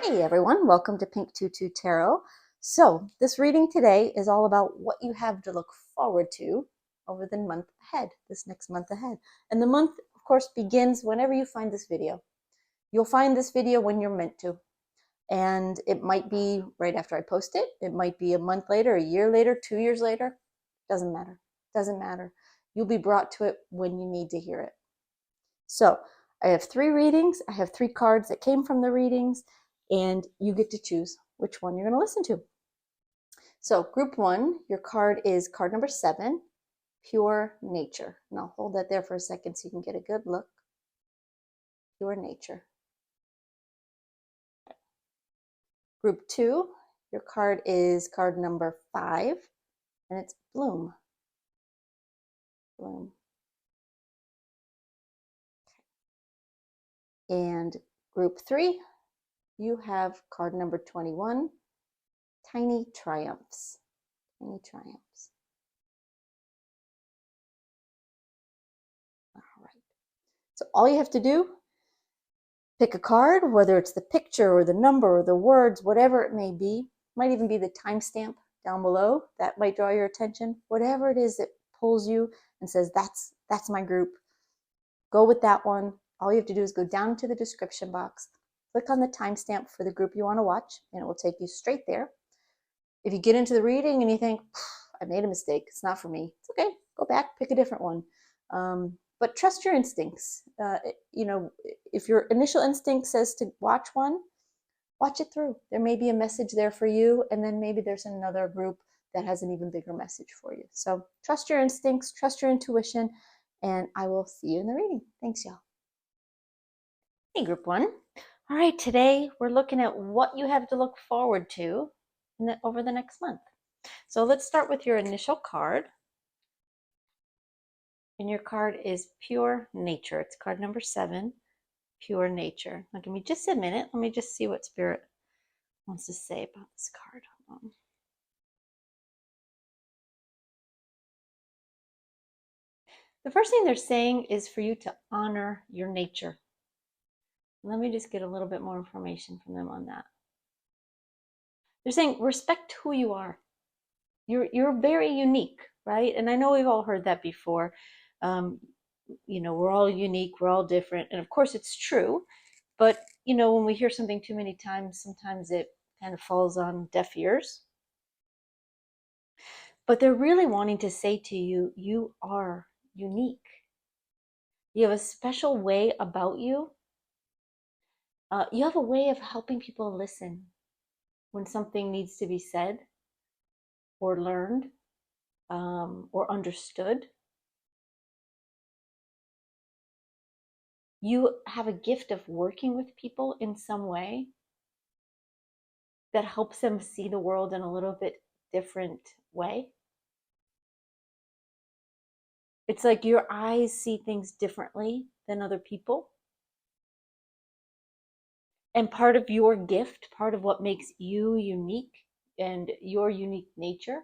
Hey everyone, welcome to Pink Tutu Tarot. So, this reading today is all about what you have to look forward to over the month ahead, this next month ahead. And the month, of course, begins whenever you find this video. You'll find this video when you're meant to. And it might be right after I post it. It might be a month later, a year later, 2 years later. Doesn't matter. Doesn't matter. You'll be brought to it when you need to hear it. So, I have 3 readings. I have 3 cards that came from the readings, and you get to choose which one you're going to listen to. So, group 1, your card is card number 7, Pure Nature. And I'll hold that there for a second so you can get a good look. Pure Nature. Group 2, your card is card number 5, and it's Bloom. Bloom. And group 3, you have card number 21, Tiny Triumphs. Tiny Triumphs. All right. So all you have to do, pick a card, whether it's the picture or the number or the words, whatever it may be. Might even be the timestamp down below. That might draw your attention. Whatever it is that pulls you and says, that's my group. Go with that one. All you have to do is go down to the description box, click on the timestamp for the group you want to watch, and it will take you straight there. If you get into the reading and you think, I made a mistake, it's not for me, it's okay. Go back, pick a different one. But trust your instincts. If your initial instinct says to watch one, watch it through. There may be a message there for you, and then maybe there's another group that has an even bigger message for you. So trust your instincts, trust your intuition, and I will see you in the reading. Thanks, y'all. Hey, group 1. All right, today we're looking at what you have to look forward to over the next month. So let's start with your initial card. And your card is Pure Nature. It's card number 7, Pure Nature. Now give me just a minute. Let me just see what Spirit wants to say about this card. Hold on. The first thing they're saying is for you to honor your nature. Let me just get a little bit more information from them on that. They're saying respect who you are. You're very unique, right? And I know we've all heard that before. We're all unique, we're all different. And of course it's true. But, when we hear something too many times, sometimes it kind of falls on deaf ears. But they're really wanting to say to you, you are unique. You have a special way about you. You have a way of helping people listen when something needs to be said or learned or understood. You have a gift of working with people in some way that helps them see the world in a little bit different way. It's like your eyes see things differently than other people. And part of your gift, part of what makes you unique and your unique nature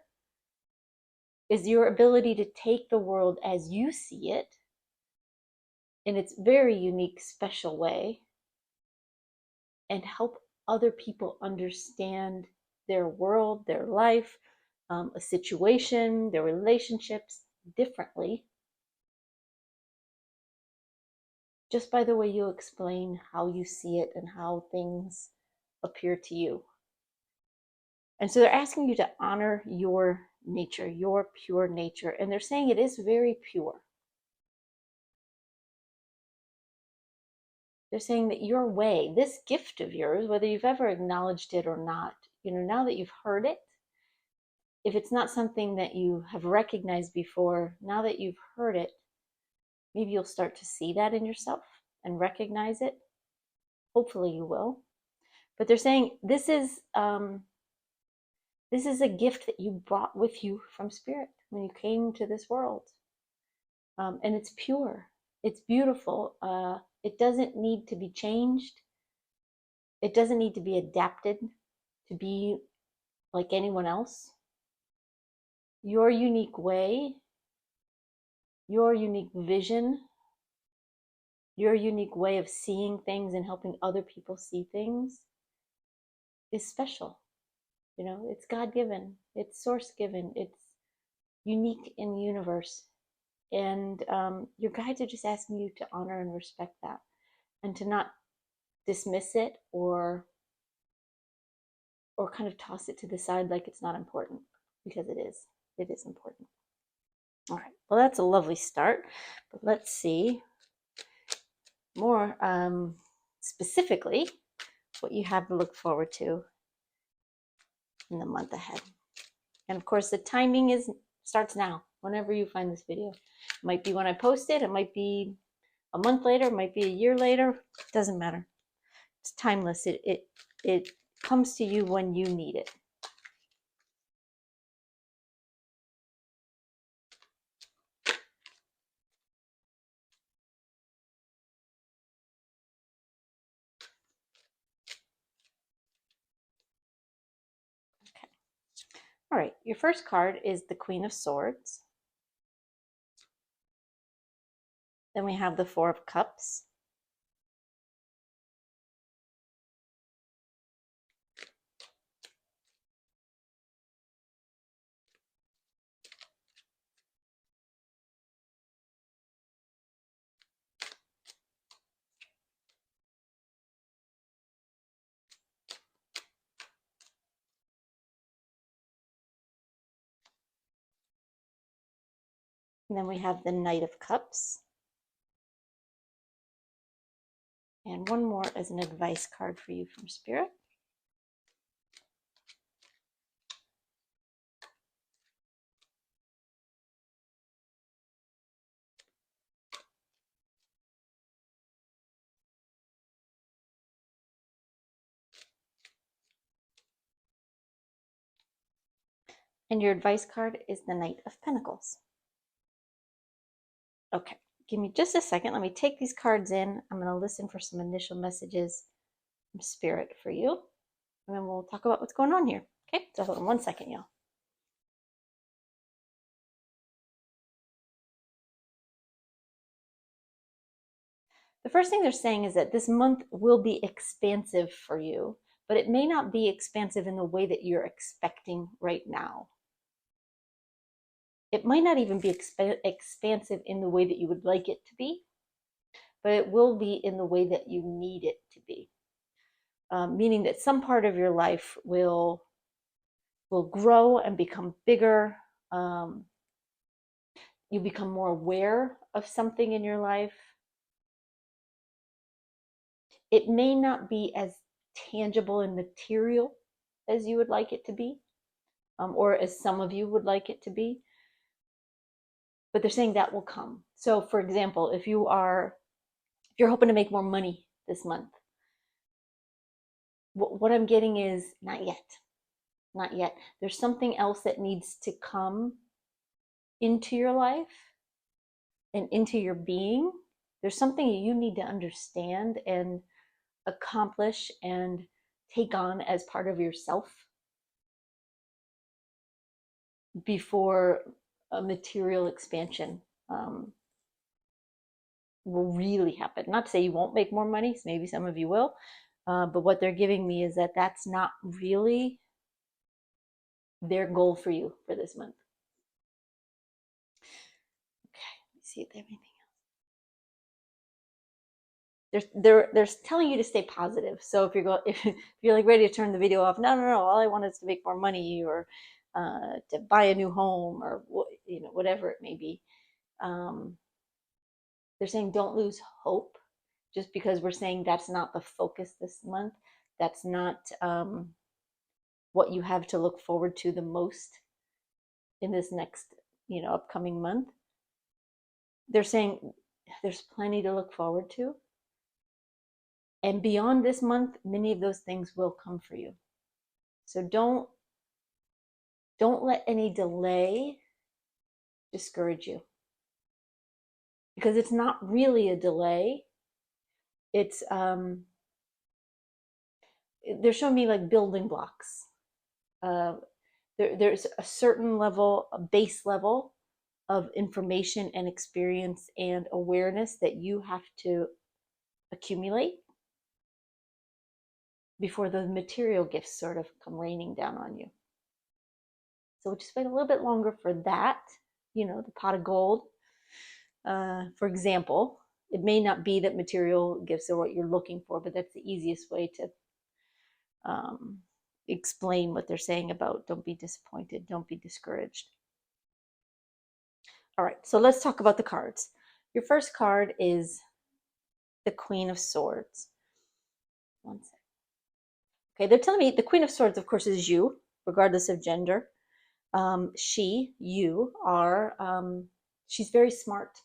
is your ability to take the world as you see it in its very unique, special way and help other people understand their world, their life, a situation, their relationships differently, just by the way you explain how you see it and how things appear to you. And so they're asking you to honor your nature, your pure nature. And they're saying it is very pure. They're saying that your way, this gift of yours, whether you've ever acknowledged it or not, now that you've heard it, if it's not something that you have recognized before, now that you've heard it, maybe you'll start to see that in yourself and recognize it. Hopefully you will. But they're saying this is a gift that you brought with you from Spirit when you came to this world. And it's pure. It's beautiful. It doesn't need to be changed. It doesn't need to be adapted to be like anyone else. Your unique way, your unique vision, your unique way of seeing things and helping other people see things is special. You know, it's God-given, it's source-given, it's unique in the universe. And your guides are just asking you to honor and respect that, and to not dismiss it or kind of toss it to the side like it's not important, because it is. It is important. All right, well, that's a lovely start, but let's see more specifically what you have to look forward to in the month ahead. And of course, the timing starts now, whenever you find this video. It might be when I post it, it might be a month later, it might be a year later, it doesn't matter. It's timeless. It comes to you when you need it. Okay. All right, your first card is the Queen of Swords. Then we have the Four of Cups. And then we have the Knight of Cups. And one more as an advice card for you from Spirit. And your advice card is the Knight of Pentacles. Okay, give me just a second. Let me take these cards in. I'm going to listen for some initial messages from Spirit for you. And then we'll talk about what's going on here. Okay, so hold on one second, y'all. The first thing they're saying is that this month will be expansive for you, but it may not be expansive in the way that you're expecting right now. It might not even be expansive in the way that you would like it to be, but it will be in the way that you need it to be. Meaning that some part of your life will grow and become bigger. You become more aware of something in your life. It may not be as tangible and material as you would like it to be, or as some of you would like it to be, but they're saying that will come. So for example, if you're hoping to make more money this month, what I'm getting is not yet. There's something else that needs to come into your life and into your being. There's something you need to understand and accomplish and take on as part of yourself before a material expansion will really happen. Not to say you won't make more money, maybe some of you will, but what they're giving me is that that's not really their goal for you for this month. Okay, let me see if there's anything else. They're telling you to stay positive. So if you're like ready to turn the video off, no, all I want is to make more money, or to buy a new home, or whatever it may be. They're saying don't lose hope, just because we're saying that's not the focus this month. That's not what you have to look forward to the most in this next upcoming month. They're saying there's plenty to look forward to, and beyond this month, many of those things will come for you. So don't let any delay discourage you, because it's not really a delay. It's they're showing me like building blocks. There's a certain level, a base level of information and experience and awareness that you have to accumulate before the material gifts sort of come raining down on you. So we'll just wait a little bit longer for that, the pot of gold. For example, it may not be that material gifts are what you're looking for, but that's the easiest way to explain what they're saying about don't be disappointed, don't be discouraged. All right, so let's talk about the cards. Your first card is the Queen of Swords. One sec. Okay, they're telling me the Queen of Swords, of course, is you, regardless of gender. You are, she's very smart.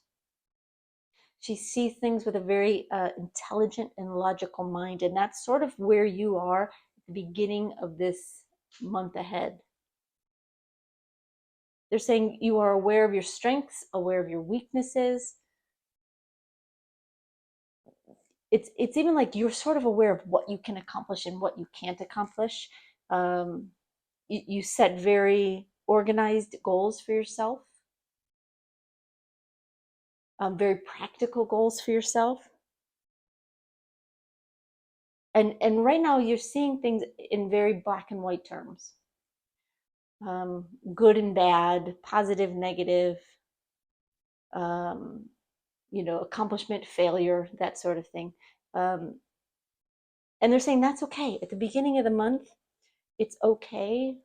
She sees things with a very intelligent and logical mind, and that's sort of where you are at the beginning of this month ahead. They're saying you are aware of your strengths, aware of your weaknesses. It's even like you're sort of aware of what you can accomplish and what you can't accomplish. You set very organized goals for yourself, very practical goals for yourself. And right now you're seeing things in very black and white terms. Good and bad, positive, negative, accomplishment, failure, that sort of thing. And they're saying that's okay. At the beginning of the month, it's okay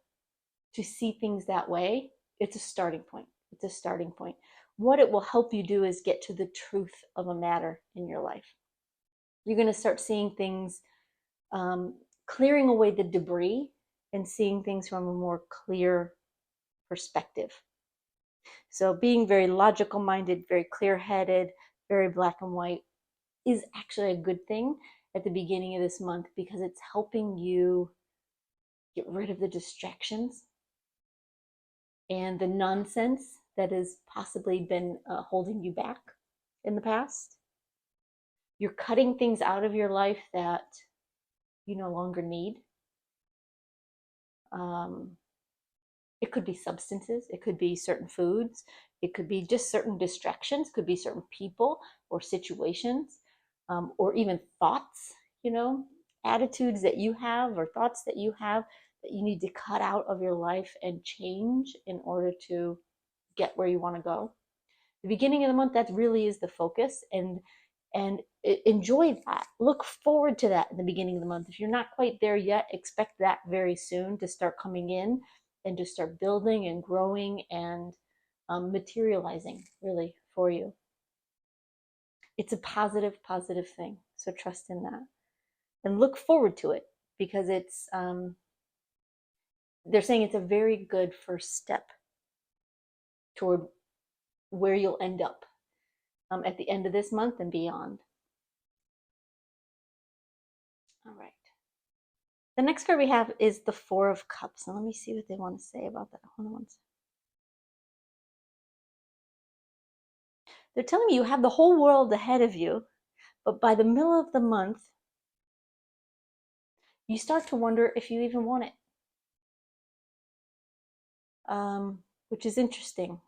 to see things that way. It's a starting point. It's a starting point. What it will help you do is get to the truth of a matter in your life. You're going to start seeing things, clearing away the debris and seeing things from a more clear perspective. So being very logical minded, very clear headed, very black and white is actually a good thing at the beginning of this month because it's helping you get rid of the distractions and the nonsense that has possibly been holding you back in the past. You're cutting things out of your life that you no longer need. It could be substances, it could be certain foods, it could be just certain distractions, could be certain people or situations, or even thoughts, attitudes that you have or thoughts that you have that you need to cut out of your life and change in order to get where you want to go. The beginning of the month, that really is the focus, and enjoy that. Look forward to that in the beginning of the month. If you're not quite there yet, expect that very soon to start coming in and to start building and growing and materializing really for you. It's a positive thing. So trust in that and look forward to it because it's, they're saying it's a very good first step toward where you'll end up at the end of this month and beyond. All right. The next card we have is the Four of Cups. And let me see what they want to say about that. Hold on one second. They're telling me you have the whole world ahead of you, but by the middle of the month, you start to wonder if you even want it, which is interesting.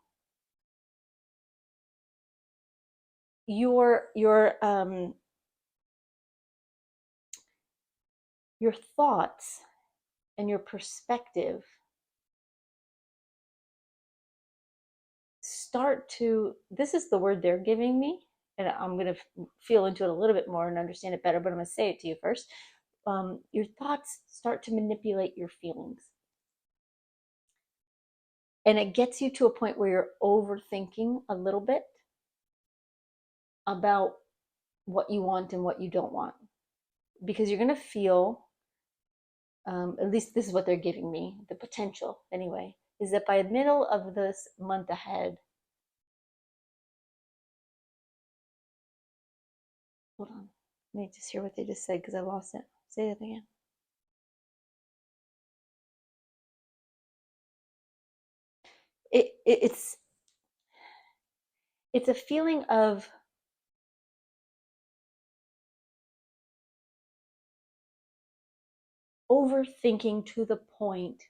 Your thoughts and your perspective start to, this is the word they're giving me, and I'm going to feel into it a little bit more and understand it better, but I'm going to say it to you first. Your thoughts start to manipulate your feelings. And it gets you to a point where you're overthinking a little bit about what you want and what you don't want. Because you're going to feel, at least this is what they're giving me, the potential anyway, is that by the middle of this month ahead, hold on, let me just hear what they just said because I lost it. Say that again. It's a feeling of overthinking to the point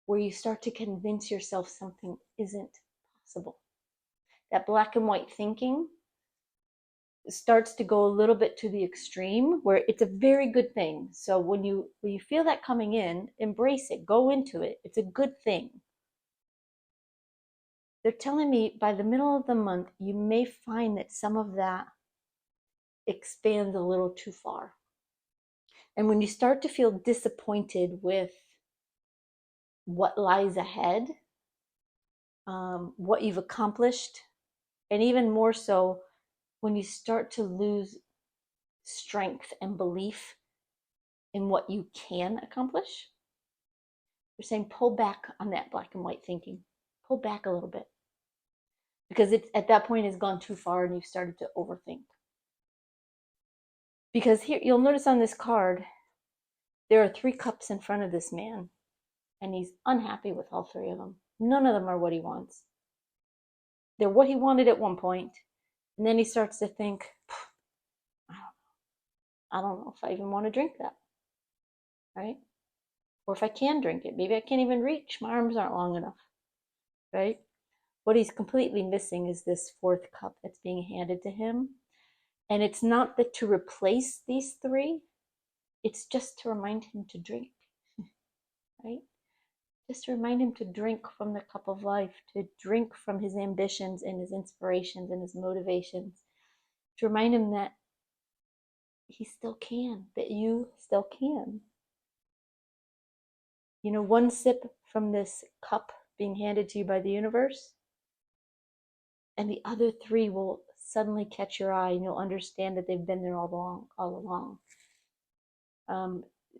where you start to convince yourself something isn't possible. That black and white thinking starts to go a little bit to the extreme where it's a very good thing. So when you feel that coming in, embrace it, go into it. It's a good thing. They're telling me by the middle of the month, you may find that some of that expands a little too far. And when you start to feel disappointed with what lies ahead, what you've accomplished, and even more so, when you start to lose strength and belief in what you can accomplish, they're saying pull back on that black and white thinking. Pull back a little bit. Because it's at that point has gone too far and you've started to overthink. Because here, you'll notice on this card, there are 3 cups in front of this man, and he's unhappy with all 3 of them. None of them are what he wants. They're what he wanted at one point, and then he starts to think, I don't know if I even want to drink that, right? Or if I can drink it, maybe I can't even reach. My arms aren't long enough, right? What he's completely missing is this 4th cup that's being handed to him. And it's not that to replace these 3, it's just to remind him to drink, right? Just to remind him to drink from the cup of life, to drink from his ambitions and his inspirations and his motivations, to remind him that he still can, that you still can. You know, 1 sip from this cup being handed to you by the universe, and the other 3 will suddenly catch your eye, and you'll understand that they've been there all along.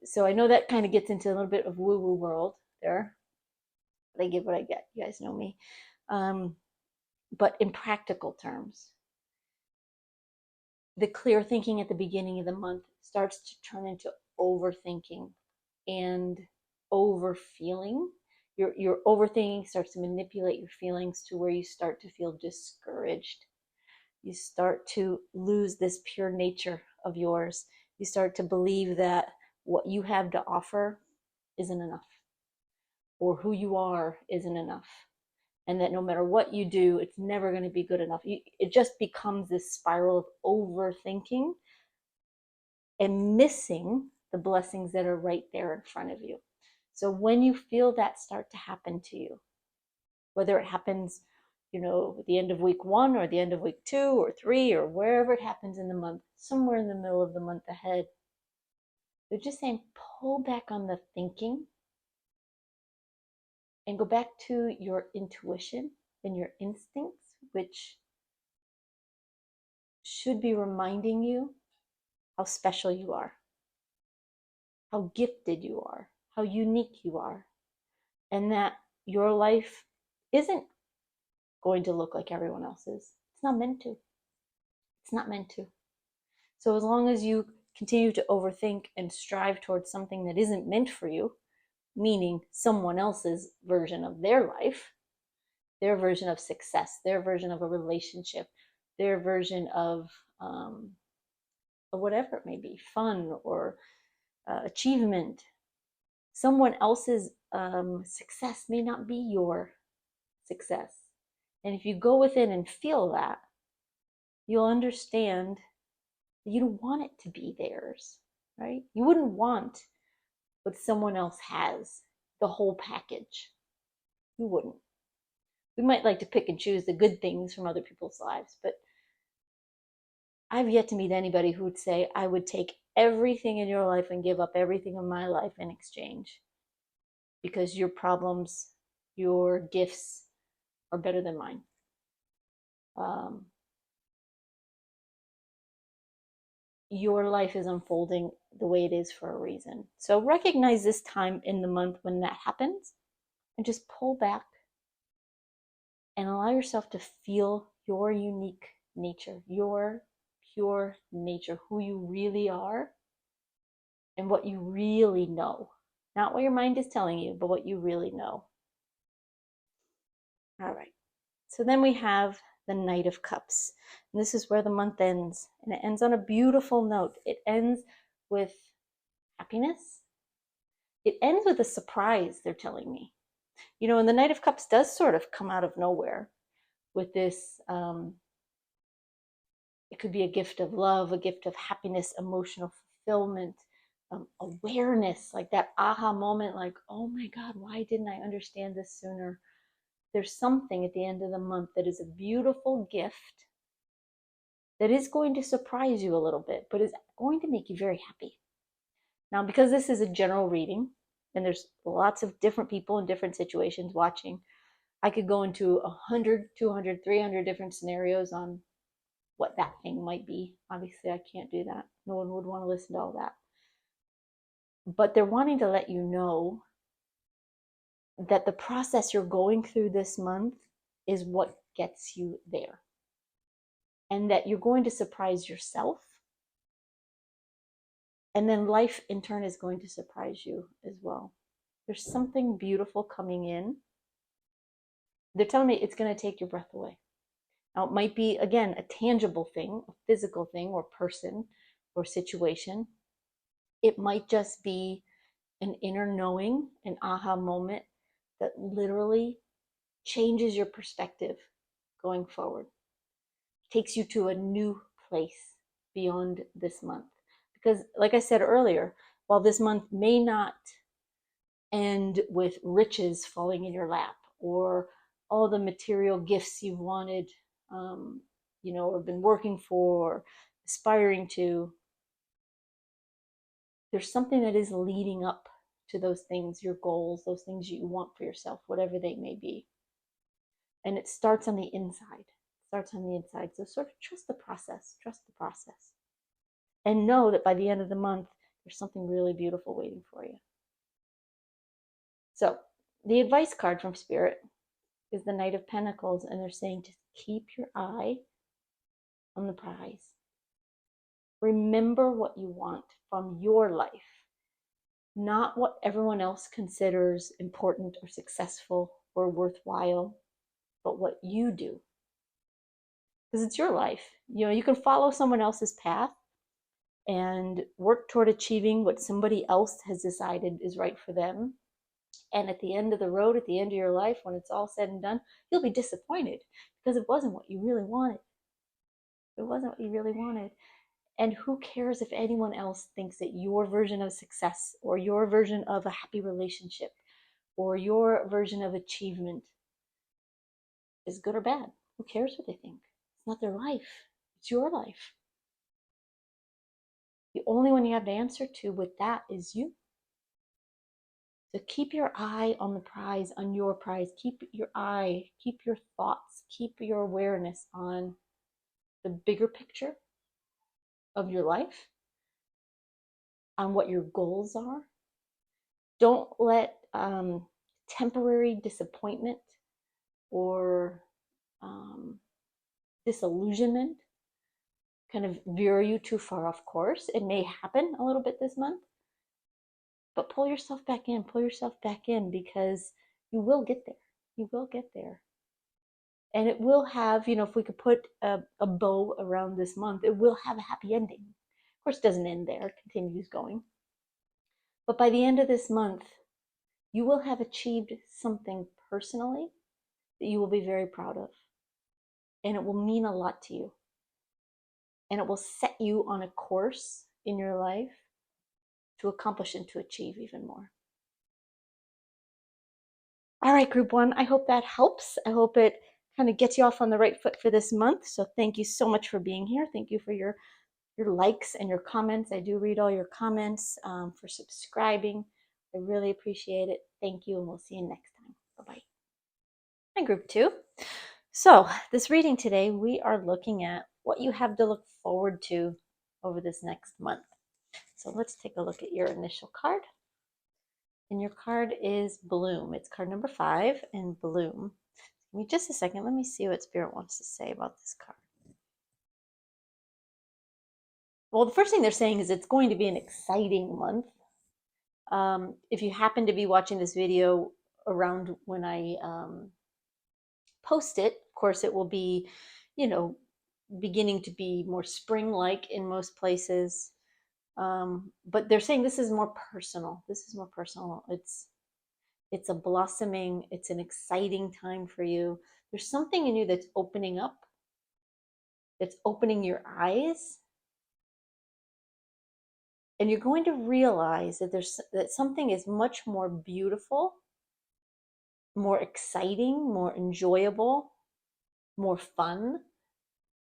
So I know that kind of gets into a little bit of woo-woo world there. But I give what I get. You guys know me. But in practical terms, the clear thinking at the beginning of the month starts to turn into overthinking and overfeeling. Your overthinking starts to manipulate your feelings to where you start to feel discouraged. You start to lose this pure nature of yours. You start to believe that what you have to offer isn't enough, or who you are isn't enough, and that no matter what you do, it's never going to be good enough. It just becomes this spiral of overthinking and missing the blessings that are right there in front of you. So when you feel that start to happen to you, whether it happens, you know, at the end of week 1 or the end of week 2 or 3 or wherever it happens in the month, somewhere in the middle of the month ahead, they're just saying pull back on the thinking and go back to your intuition and your instincts, which should be reminding you how special you are, how gifted you are, how unique you are, and that your life isn't going to look like everyone else's. It's not meant to. It's not meant to. So as long as you continue to overthink and strive towards something that isn't meant for you, meaning someone else's version of their life, their version of success, their version of a relationship, their version of whatever it may be, fun or achievement, someone else's success may not be your success. And if you go within and feel that, you'll understand that you don't want it to be theirs, right? You wouldn't want what someone else has, the whole package. You wouldn't. We might like to pick and choose the good things from other people's lives, but I've yet to meet anybody who would say, I would take everything in your life and give up everything in my life in exchange because your problems, your gifts are better than mine. Your life is unfolding the way it is for a reason. So recognize this time in the month when that happens and just pull back and allow yourself to feel your unique nature, your pure nature, who you really are and what you really know. Not what your mind is telling you, but what you really know. All right. So then we have the Knight of Cups. And this is where the month ends. And it ends on a beautiful note. It ends with happiness. It ends with a surprise, they're telling me. You know, and the Knight of Cups does sort of come out of nowhere with this It could be a gift of love, a gift of happiness, emotional fulfillment, awareness, like that aha moment, like, oh my God, why didn't I understand this sooner? There's something at the end of the month that is a beautiful gift that is going to surprise you a little bit, but is going to make you very happy. Now, because this is a general reading, and there's lots of different people in different situations watching, I could go into 100, 200, 300 different scenarios on what that thing might be. Obviously, I can't do that. No one would want to listen to all that. But they're wanting to let you know that the process you're going through this month is what gets you there. And that you're going to surprise yourself. And then life in turn is going to surprise you as well. There's something beautiful coming in. They're telling me it's going to take your breath away. Now, it might be, again, a tangible thing, a physical thing, or person, or situation. It might just be an inner knowing, an aha moment that literally changes your perspective going forward, takes you to a new place beyond this month. Because, like I said earlier, while this month may not end with riches falling in your lap or all the material gifts you've wanted, or been working for, or aspiring to, there's something that is leading up to those things, your goals, those things you want for yourself, whatever they may be. And it starts on the inside. So sort of trust the process. And know that by the end of the month, there's something really beautiful waiting for you. So the advice card from Spirit is the Knight of Pentacles, and they're saying just keep your eye on the prize. Remember what you want from your life, not what everyone else considers important or successful or worthwhile, but what you do. Because it's your life. You can follow someone else's path and work toward achieving what somebody else has decided is right for them. And at the end of the road, at the end of your life, when it's all said and done, you'll be disappointed because it wasn't what you really wanted. And who cares if anyone else thinks that your version of success or your version of a happy relationship or your version of achievement is good or bad? Who cares what they think? It's not their life. It's your life. The only one you have to answer to with that is you. So keep your eye on the prize, on your prize. Keep your eye, keep your thoughts, keep your awareness on the bigger picture of your life, on what your goals are. Don't let temporary disappointment or disillusionment kind of veer you too far off course. It may happen a little bit this month, but pull yourself back in because you will get there. And it will have, if we could put a bow around this month, it will have a happy ending. Of course, it doesn't end there, it continues going. But by the end of this month, you will have achieved something personally that you will be very proud of. And it will mean a lot to you. And it will set you on a course in your life to accomplish and to achieve even more. All right, group one, I hope that helps. I hope it kind of gets you off on the right foot for this month. So thank you so much for being here. Thank you for your likes and your comments. I do read all your comments, for subscribing. I really appreciate it. Thank you, and we'll see you next time. Bye-bye. Hi, group two. So this reading today, we are looking at what you have to look forward to over this next month. So let's take a look at your initial card. And your card is Bloom. It's card number 5, and Bloom. Give me just a second. Let me see what Spirit wants to say about this card. Well, the first thing they're saying is it's going to be an exciting month. If you happen to be watching this video around when I post it, of course, it will be, beginning to be more spring-like in most places. But they're saying this is more personal. It's a blossoming, it's an exciting time for you. There's something in you that's opening up It's opening your eyes, and you're going to realize that something is much more beautiful, more exciting, more enjoyable, more fun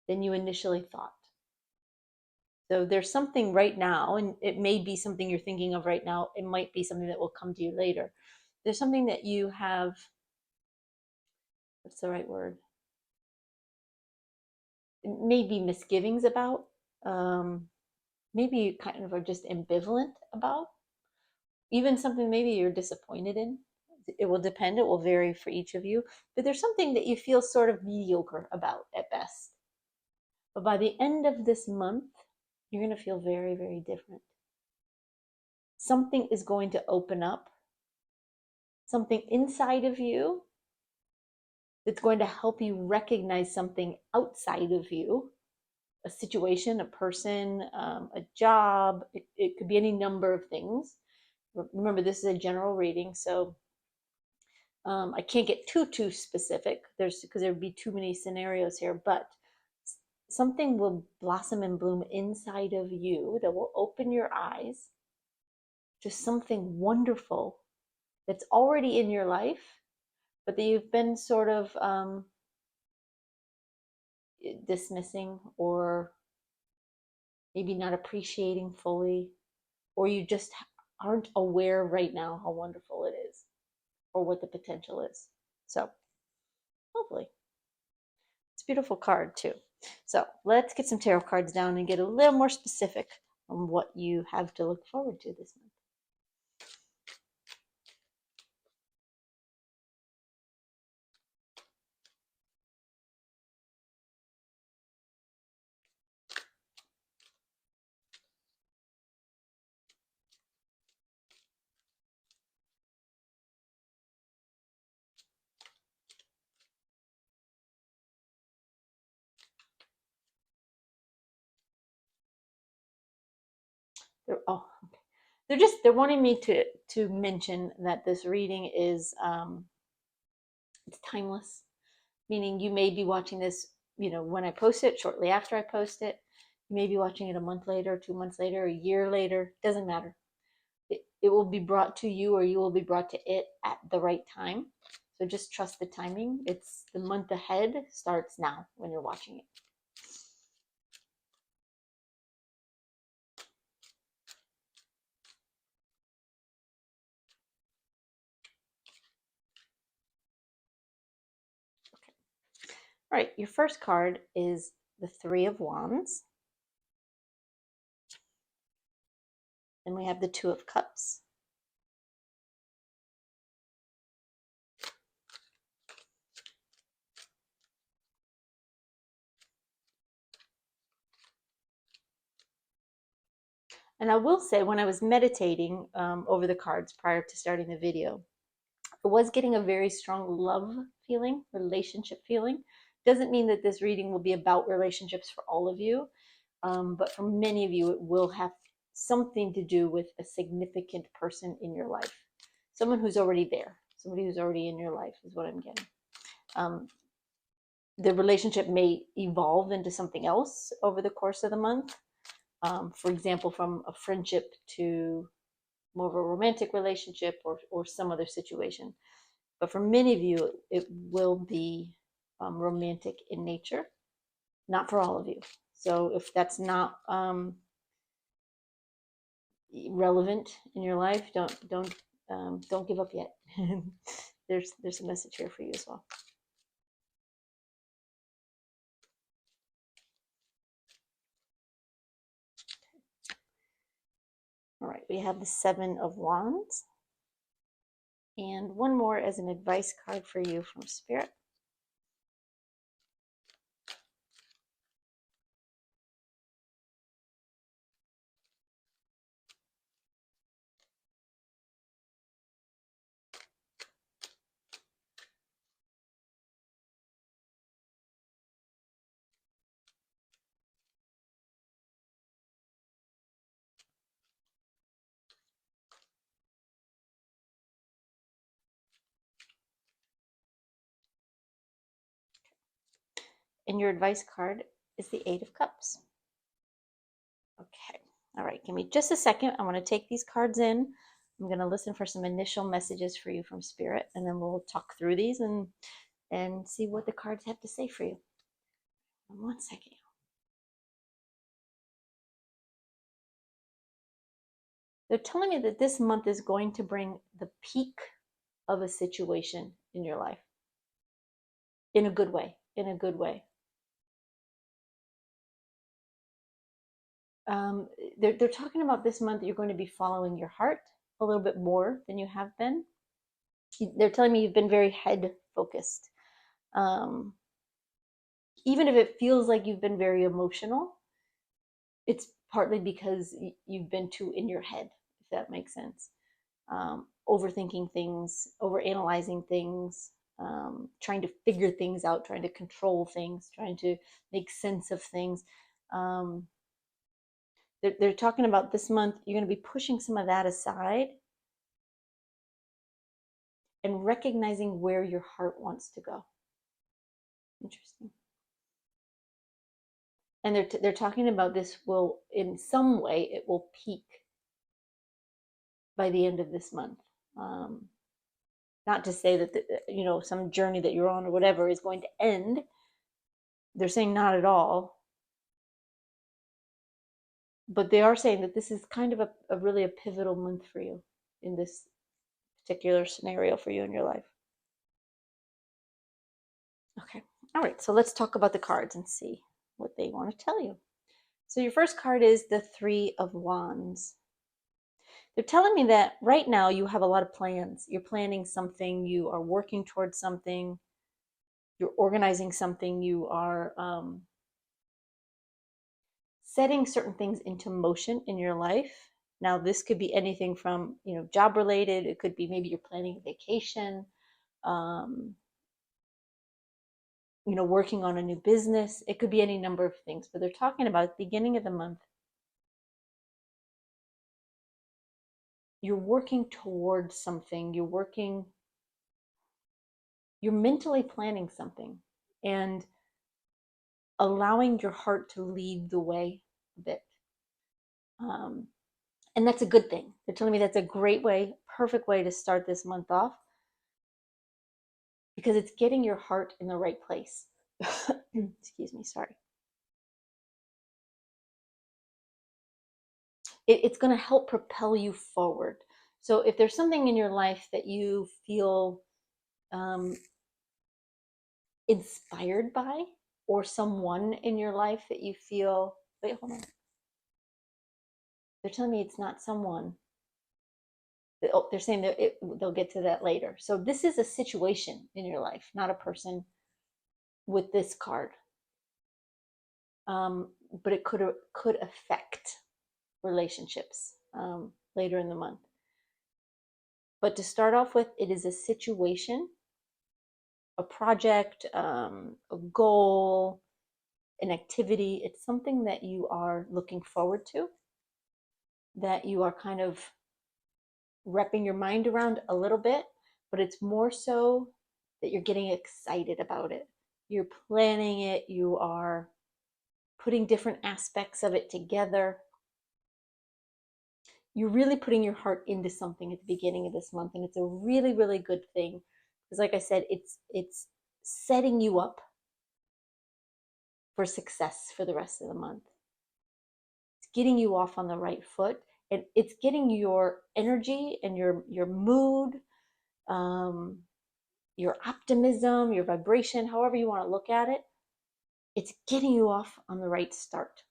than you initially thought. So there's something right now, and it may be something you're thinking of right now. It might be something that will come to you later. There's something that you have, what's the right word? Maybe misgivings about, maybe you kind of are just ambivalent about, even something maybe you're disappointed in. It will depend, it will vary for each of you, but there's something that you feel sort of mediocre about at best. But by the end of this month, you're going to feel very, very different. Something is going to open up, something inside of you that's going to help you recognize something outside of you, a situation, a person, a job. It could be any number of things. Remember, this is a general reading, so I can't get too specific. Because there would be too many scenarios here, but something will blossom and bloom inside of you that will open your eyes to something wonderful that's already in your life, but that you've been sort of dismissing, or maybe not appreciating fully, or you just aren't aware right now how wonderful it is or what the potential is. So, lovely. It's a beautiful card, too. So, let's get some tarot cards down and get a little more specific on what you have to look forward to this month. Oh, okay. They're wanting me to mention that this reading is it's timeless, meaning you may be watching this, when I post it, shortly after I post it. You may be watching it a month later, 2 months later, a year later. Doesn't matter. It will be brought to you, or you will be brought to it at the right time. So just trust the timing. It's the month ahead starts now when you're watching it. Okay. All right, your first card is the Three of Wands. Then we have the Two of Cups. And I will say, when I was meditating over the cards prior to starting the video, I was getting a very strong love feeling, relationship feeling. Doesn't mean that this reading will be about relationships for all of you, but for many of you, it will have something to do with a significant person in your life. Someone who's already there, somebody who's already in your life is what I'm getting. The relationship may evolve into something else over the course of the month. For example, from a friendship to more of a romantic relationship, or some other situation. But for many of you, it will be romantic in nature, not for all of you. So if that's not relevant in your life, don't give up yet. There's a message here for you as well. All right, we have the Seven of Wands, and one more as an advice card for you from Spirit. And your advice card is the Eight of Cups. Okay. All right. Give me just a second. I want to take these cards in. I'm going to listen for some initial messages for you from Spirit, and then we'll talk through these and see what the cards have to say for you. 1 second. They're telling me that this month is going to bring the peak of a situation in your life in a good way, in a good way. They're talking about this month you're going to be following your heart a little bit more than you have been. They're telling me you've been very head focused. Even if it feels like you've been very emotional, it's partly because you've been too in your head, if that makes sense. Overthinking things, overanalyzing things, trying to figure things out, trying to control things, trying to make sense of things. They're talking about this month, you're going to be pushing some of that aside and recognizing where your heart wants to go. Interesting. And they're talking about this will, in some way, it will peak by the end of this month. Not to say that some journey that you're on or whatever is going to end. They're saying not at all. But they are saying that this is kind of a really a pivotal month for you in this particular scenario for you in your life. Okay. All right. So let's talk about the cards and see what they want to tell you. So your first card is the Three of Wands. They're telling me that right now you have a lot of plans. You're planning something, you are working towards something, you're organizing something, you are setting certain things into motion in your life. Now, this could be anything from, job related. It could be maybe you're planning a vacation, working on a new business. It could be any number of things, but they're talking about the beginning of the month. You're working towards something. You're mentally planning something and allowing your heart to lead the way a bit. And that's a good thing. They're telling me that's a great way, perfect way to start this month off because it's getting your heart in the right place. Excuse me, sorry. It's going to help propel you forward. So if there's something in your life that you feel inspired by, or someone in your life that you feel, wait, hold on. They're telling me it's not someone. They're saying that they'll get to that later. So this is a situation in your life, not a person with this card. But it could affect relationships later in the month. But to start off with, it is a situation, a project, a goal, an activity. It's something that you are looking forward to, that you are kind of wrapping your mind around a little bit, but it's more so that you're getting excited about it. You're planning it, you are putting different aspects of it together. You're really putting your heart into something at the beginning of this month, and it's a really, really good thing because, like I said, it's setting you up for success for the rest of the month. It's getting you off on the right foot, and it's getting your energy and your mood, your optimism, your vibration, however you want to look at it. It's getting you off on the right start.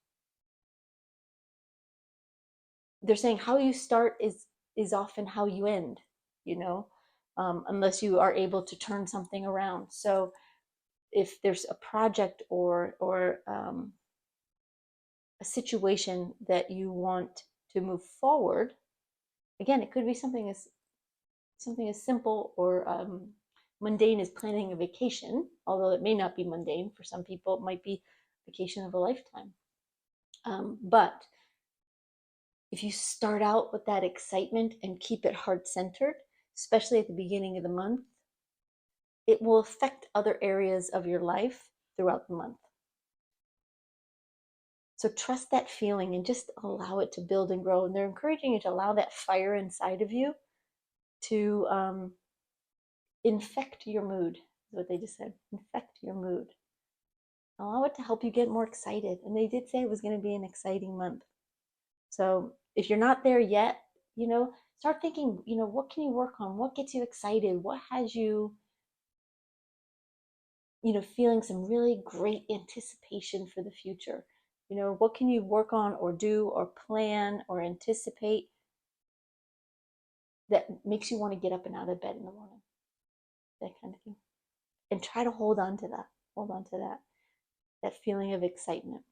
They're saying how you start is often how you end, unless you are able to turn something around. So if there's a project or a situation that you want to move forward, again, it could be something as simple or mundane as planning a vacation, although it may not be mundane for some people. It might be vacation of a lifetime. But if you start out with that excitement and keep it heart-centered, especially at the beginning of the month, it will affect other areas of your life throughout the month. So trust that feeling and just allow it to build and grow. And they're encouraging you to allow that fire inside of you to infect your mood, is what they just said. Infect your mood. Allow it to help you get more excited. And they did say it was going to be an exciting month. So if you're not there yet, start thinking, what can you work on? What gets you excited? What has you, feeling some really great anticipation for the future? What can you work on or do or plan or anticipate that makes you want to get up and out of bed in the morning? That kind of thing. And try to hold on to that. Hold on to that feeling of excitement.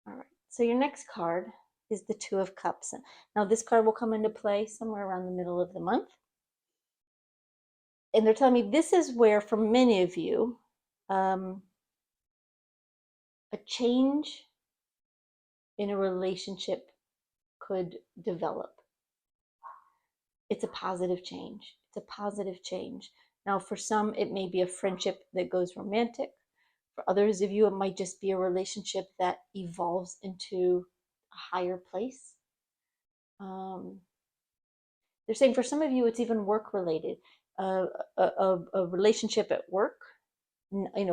All right. So your next card is the Two of Cups. Now this card will come into play somewhere around the middle of the month. And they're telling me this is where, for many of you, a change in a relationship could develop. It's a positive change. It's a positive change. Now, for some, it may be a friendship that goes romantic. For others of you, it might just be a relationship that evolves into a higher place. They're saying for some of you, it's even work related. A relationship at work,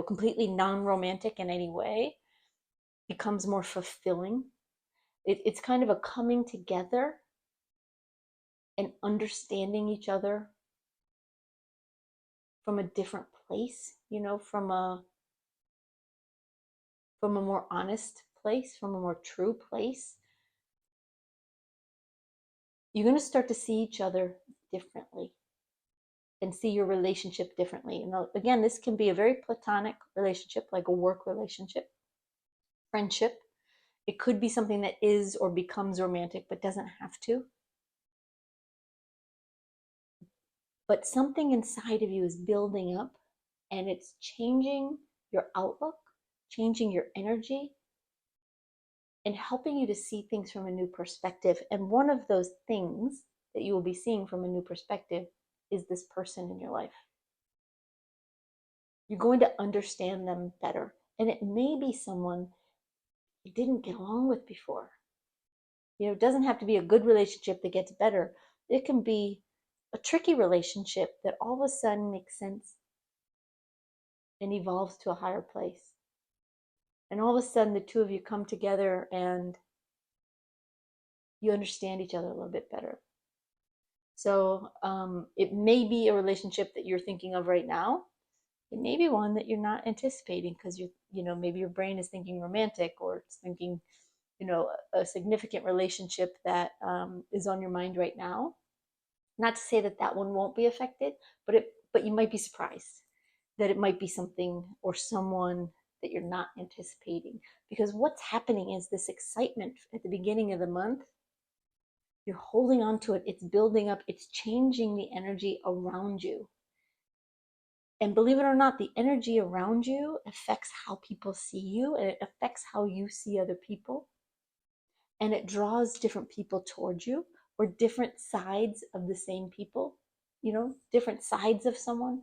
completely non-romantic in any way, becomes more fulfilling. It's kind of a coming together and understanding each other from a different place, from a more honest place, from a more true place. You're going to start to see each other differently and see your relationship differently. And again, this can be a very platonic relationship, like a work relationship, friendship. It could be something that is or becomes romantic, but doesn't have to. But something inside of you is building up and it's changing your outlook, changing your energy, and helping you to see things from a new perspective. And one of those things that you will be seeing from a new perspective is this person in your life. You're going to understand them better. And it may be someone you didn't get along with before. It doesn't have to be a good relationship that gets better. It can be a tricky relationship that all of a sudden makes sense and evolves to a higher place. And all of a sudden, the two of you come together and you understand each other a little bit better. So it may be a relationship that you're thinking of right now. It may be one that you're not anticipating because maybe your brain is thinking romantic, or it's thinking, a significant relationship that is on your mind right now. Not to say that that one won't be affected, but you might be surprised that it might be something or someone that you're not anticipating. Because what's happening is this excitement at the beginning of the month, you're holding on to it, it's building up, it's changing the energy around you. And believe it or not, the energy around you affects how people see you, and it affects how you see other people. And it draws different people towards you, or different sides of the same people, different sides of someone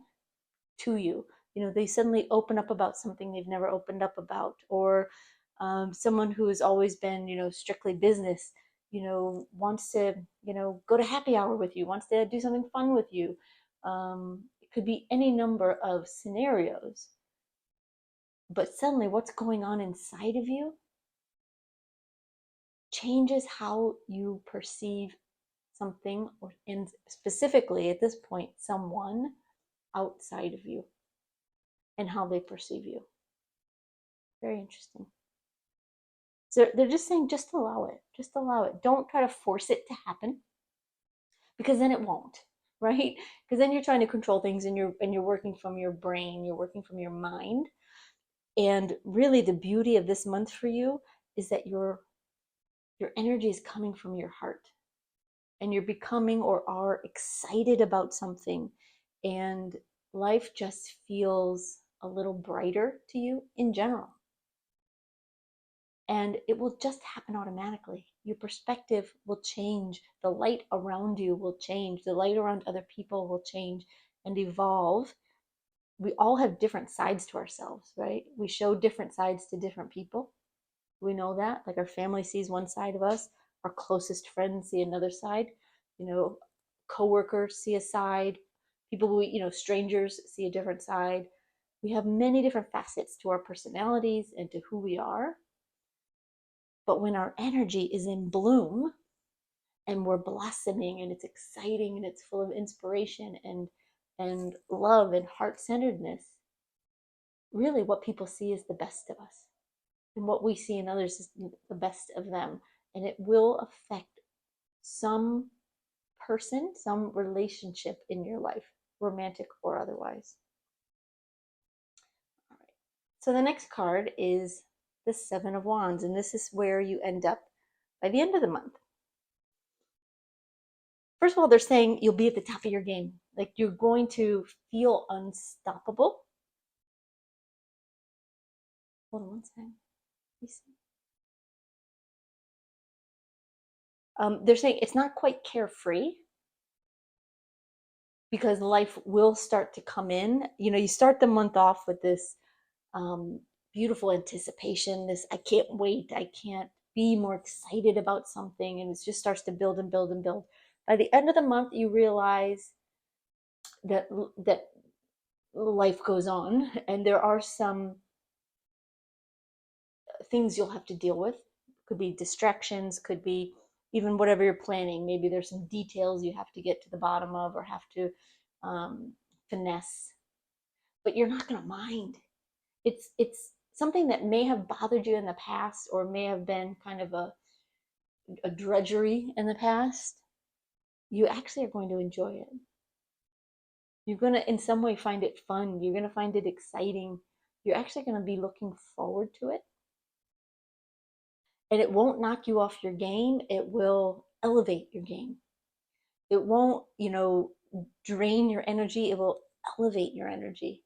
to you. They suddenly open up about something they've never opened up about, or someone who has always been, strictly business, wants to, go to happy hour with you, wants to do something fun with you. It could be any number of scenarios. But suddenly what's going on inside of you changes how you perceive something, and specifically at this point, someone outside of you and how they perceive you. Very interesting. So they're just saying, just allow it. Just allow it. Don't try to force it to happen, because then it won't, right? Because then you're trying to control things, and you're working from your brain, you're working from your mind. And really the beauty of this month for you is that your energy is coming from your heart, and you're becoming or are excited about something, and life just feels a little brighter to you in general. And it will just happen automatically. Your perspective will change. The light around you will change. The light around other people will change and evolve. We all have different sides to ourselves, right? We show different sides to different people. We know that. Like our family sees one side of us, our closest friends see another side, you know, coworkers see a side, people we, strangers see a different side. We have many different facets to our personalities and to who we are. But when our energy is in bloom and we're blossoming and it's exciting and it's full of inspiration and love and heart-centeredness, really what people see is the best of us. And what we see in others is the best of them. And it will affect some person, some relationship in your life, romantic or otherwise. All right. So the next card is the Seven of Wands, and this is where you end up by the end of the month. First of all, they're saying you'll be at the top of your game. Like you're going to feel unstoppable. Hold on one second. They're saying it's not quite carefree because life will start to come in. You start the month off with this beautiful anticipation, this I can't wait, I can't be more excited about something, and it just starts to build and build and build. By the end of the month, you realize that life goes on, and there are some things you'll have to deal with. Could be distractions, could be even whatever you're planning. Maybe there's some details you have to get to the bottom of or have to finesse, but you're not going to mind. It's something that may have bothered you in the past or may have been kind of a drudgery in the past. You actually are going to enjoy it. You're going to in some way find it fun. You're going to find it exciting. You're actually going to be looking forward to it. And it won't knock you off your game. It will elevate your game. It won't, drain your energy. It will elevate your energy.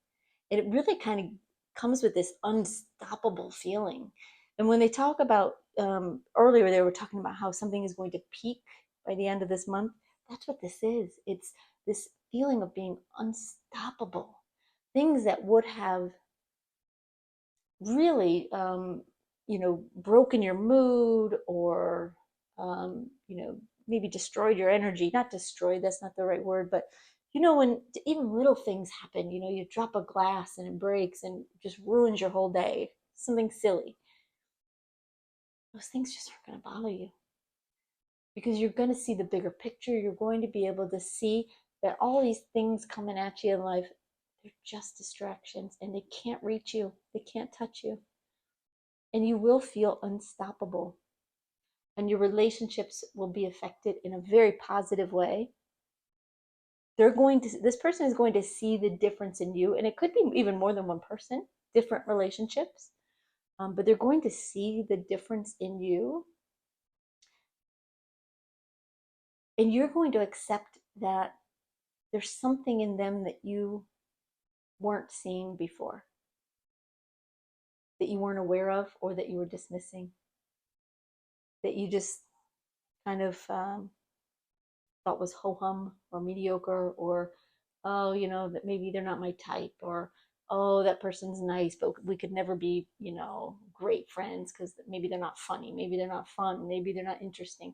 And it really kind of comes with this unstoppable feeling. And when they talk about, earlier, they were talking about how something is going to peak by the end of this month. That's what this is. It's this feeling of being unstoppable. Things that would have really, broken your mood or, maybe destroyed your energy. Not destroyed, that's not the right word, but when even little things happen, you drop a glass and it breaks and just ruins your whole day, something silly. Those things just aren't going to bother you because you're going to see the bigger picture. You're going to be able to see that all these things coming at you in life, they're just distractions and they can't reach you. They can't touch you. And you will feel unstoppable. And your relationships will be affected in a very positive way. This person is going to see the difference in you, and it could be even more than one person, different relationships, but they're going to see the difference in you, and you're going to accept that there's something in them that you weren't seeing before, that you weren't aware of, or that you were dismissing, that you just kind of thought was ho-hum or mediocre, or that maybe they're not my type, or oh, that person's nice but we could never be great friends because maybe they're not funny, maybe they're not fun, maybe they're not interesting.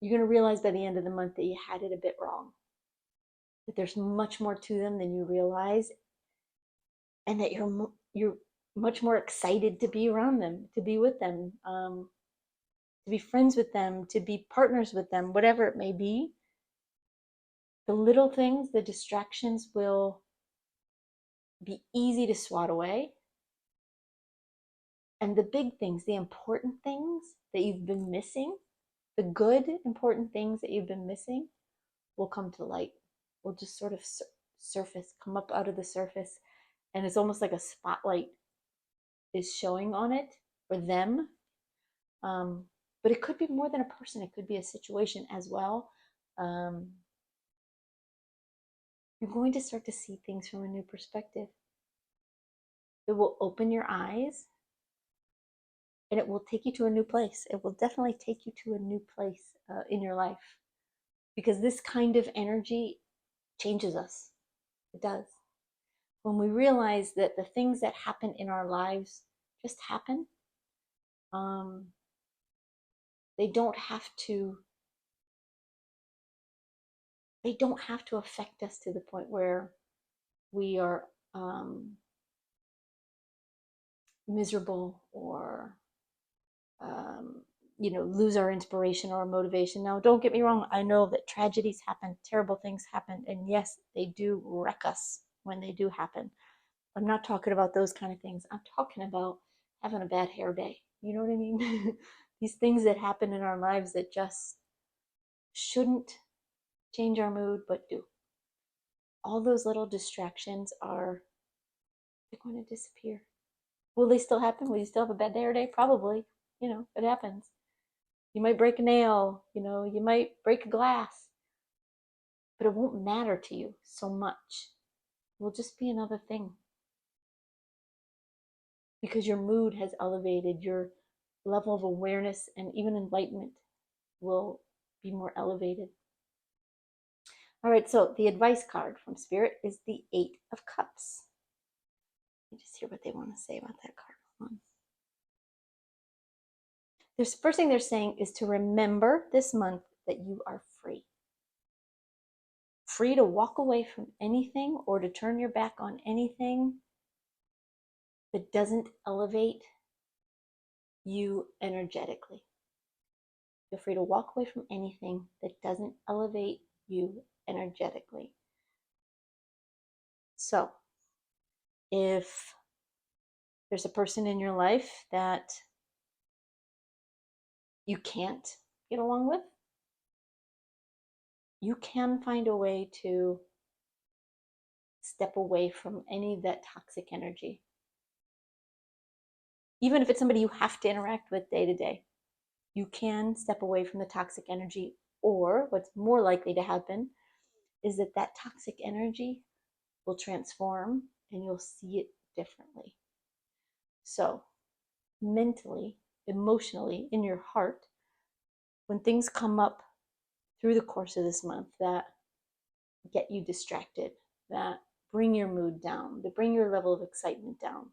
You're going to realize by the end of the month that you had it a bit wrong, that there's much more to them than you realize, and that you're much more excited to be around them, to be with them, to be friends with them, to be partners with them, whatever it may be. The little things, the distractions will be easy to swat away. And the big things, the important things that you've been missing, the good, important things that you've been missing will come to light, will just sort of surface, come up out of the surface. And it's almost like a spotlight is showing on it for them. But it could be more than a person, it could be a situation as well. You're going to start to see things from a new perspective. It will open your eyes and it will take you to a new place. It will definitely take you to a new place in your life, because this kind of energy changes us. It does. When we realize that the things that happen in our lives just happen, They don't have to affect us to the point where we are miserable or um, lose our inspiration or our motivation. Now, don't get me wrong. I know that tragedies happen, terrible things happen, and yes, they do wreck us when they do happen. I'm not talking about those kind of things. I'm talking about having a bad hair day. You know what I mean? These things that happen in our lives that just shouldn't change our mood, but do. All those little distractions they're going to disappear. Will they still happen? Will you still have a bad hair day? Probably. It happens. You might break a nail, you might break a glass, but it won't matter to you so much. It will just be another thing because your mood has elevated, your level of awareness and even enlightenment will be more elevated. All right, so the advice card from Spirit is the Eight of Cups. Let me just hear what they want to say about that card. Hold on. The first thing they're saying is to remember this month that you are free. Free to walk away from anything or to turn your back on anything that doesn't elevate you energetically. Feel free to walk away from anything that doesn't elevate you energetically. So, if there's a person in your life that you can't get along with, you can find a way to step away from any of that toxic energy. Even if it's somebody you have to interact with day to day, you can step away from the toxic energy. Or what's more likely to happen is that toxic energy will transform and you'll see it differently. So, mentally, emotionally, in your heart, when things come up through the course of this month that get you distracted, that bring your mood down, that bring your level of excitement down,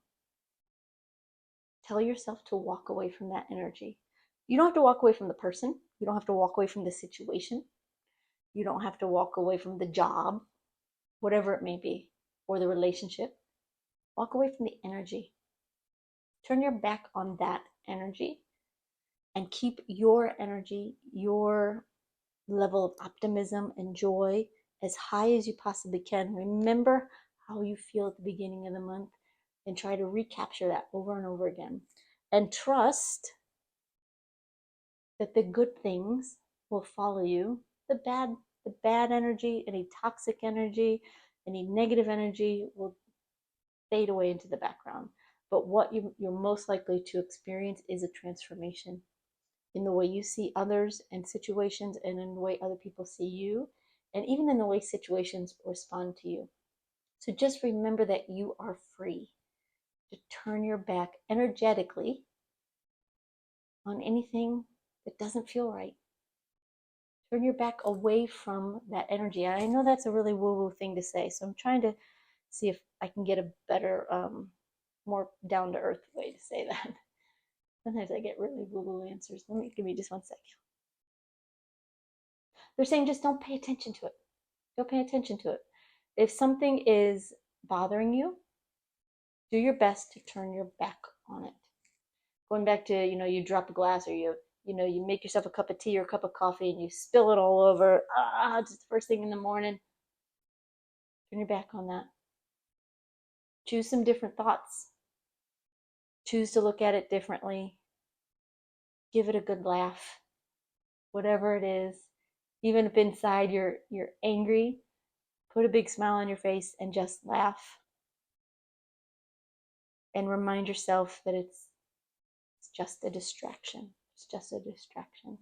tell yourself to walk away from that energy. You don't have to walk away from the person. You don't have to walk away from the situation. You don't have to walk away from the job, whatever it may be, or the relationship. Walk away from the energy. Turn your back on that energy and keep your energy, your level of optimism and joy as high as you possibly can. Remember how you feel at the beginning of the month and try to recapture that over and over again. And trust that the good things will follow you. The bad energy, any toxic energy, any negative energy will fade away into the background. But what you're most likely to experience is a transformation in the way you see others and situations, and in the way other people see you, and even in the way situations respond to you. So just remember that you are free to turn your back energetically on anything that doesn't feel right. Turn your back away from that energy. I know that's a really woo-woo thing to say, so I'm trying to see if I can get a better, more down-to-earth way to say that. Sometimes I get really woo-woo answers. Give me just 1 second. They're saying just don't pay attention to it. Don't pay attention to it. If something is bothering you, do your best to turn your back on it. Going back to, you drop a glass, or you make yourself a cup of tea or a cup of coffee and you spill it all over. Just the first thing in the morning. Turn your back on that. Choose some different thoughts. Choose to look at it differently. Give it a good laugh. Whatever it is. Even if inside you're angry, put a big smile on your face and just laugh. And remind yourself that it's just a distraction. It's just a distraction.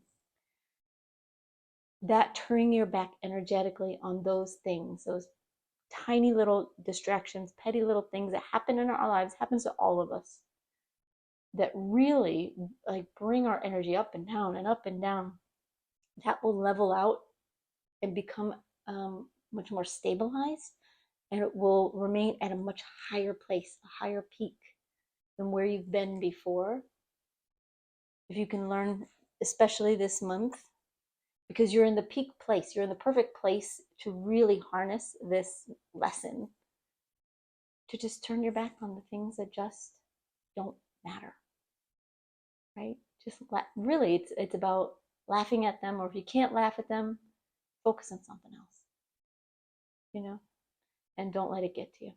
That turning your back energetically on those things, those tiny little distractions, petty little things that happen in our lives, happens to all of us, that really bring our energy up and down and up and down, that will level out and become much more stabilized, and it will remain at a much higher place, a higher peak than where you've been before. if you can learn, especially this month, because you're in the peak place, you're in the perfect place to really harness this lesson, to just turn your back on the things that just don't matter, right? Just really, it's about laughing at them, or if you can't laugh at them, focus on something else, you know, and don't let it get to you.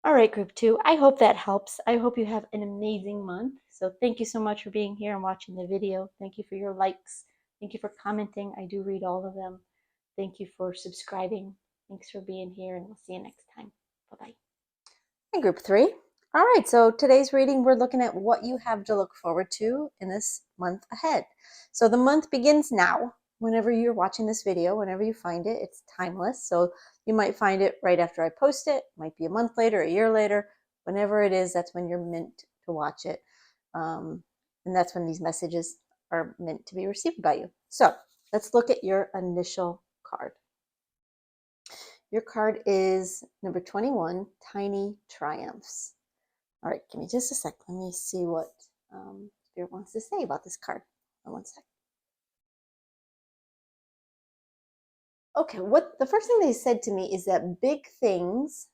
All right, group 2, I hope that helps. I hope you have an amazing month. So thank you so much for being here and watching the video. Thank you for your likes. Thank you for commenting. I do read all of them. Thank you for subscribing. Thanks for being here, and we'll see you next time. Bye-bye. And group 3. All right, so today's reading, we're looking at what you have to look forward to in this month ahead. So the month begins now. Whenever you're watching this video, whenever you find it, it's timeless. So you might find it right after I post it, might be a month later, a year later, whenever it is, that's when you're meant to watch it. And that's when these messages are meant to be received by you. So let's look at your initial card. Your card is number 21, Tiny Triumphs. All right, give me just a sec. Let me see what Spirit wants to say about this card. One sec. Okay, what the first thing they said to me is that big things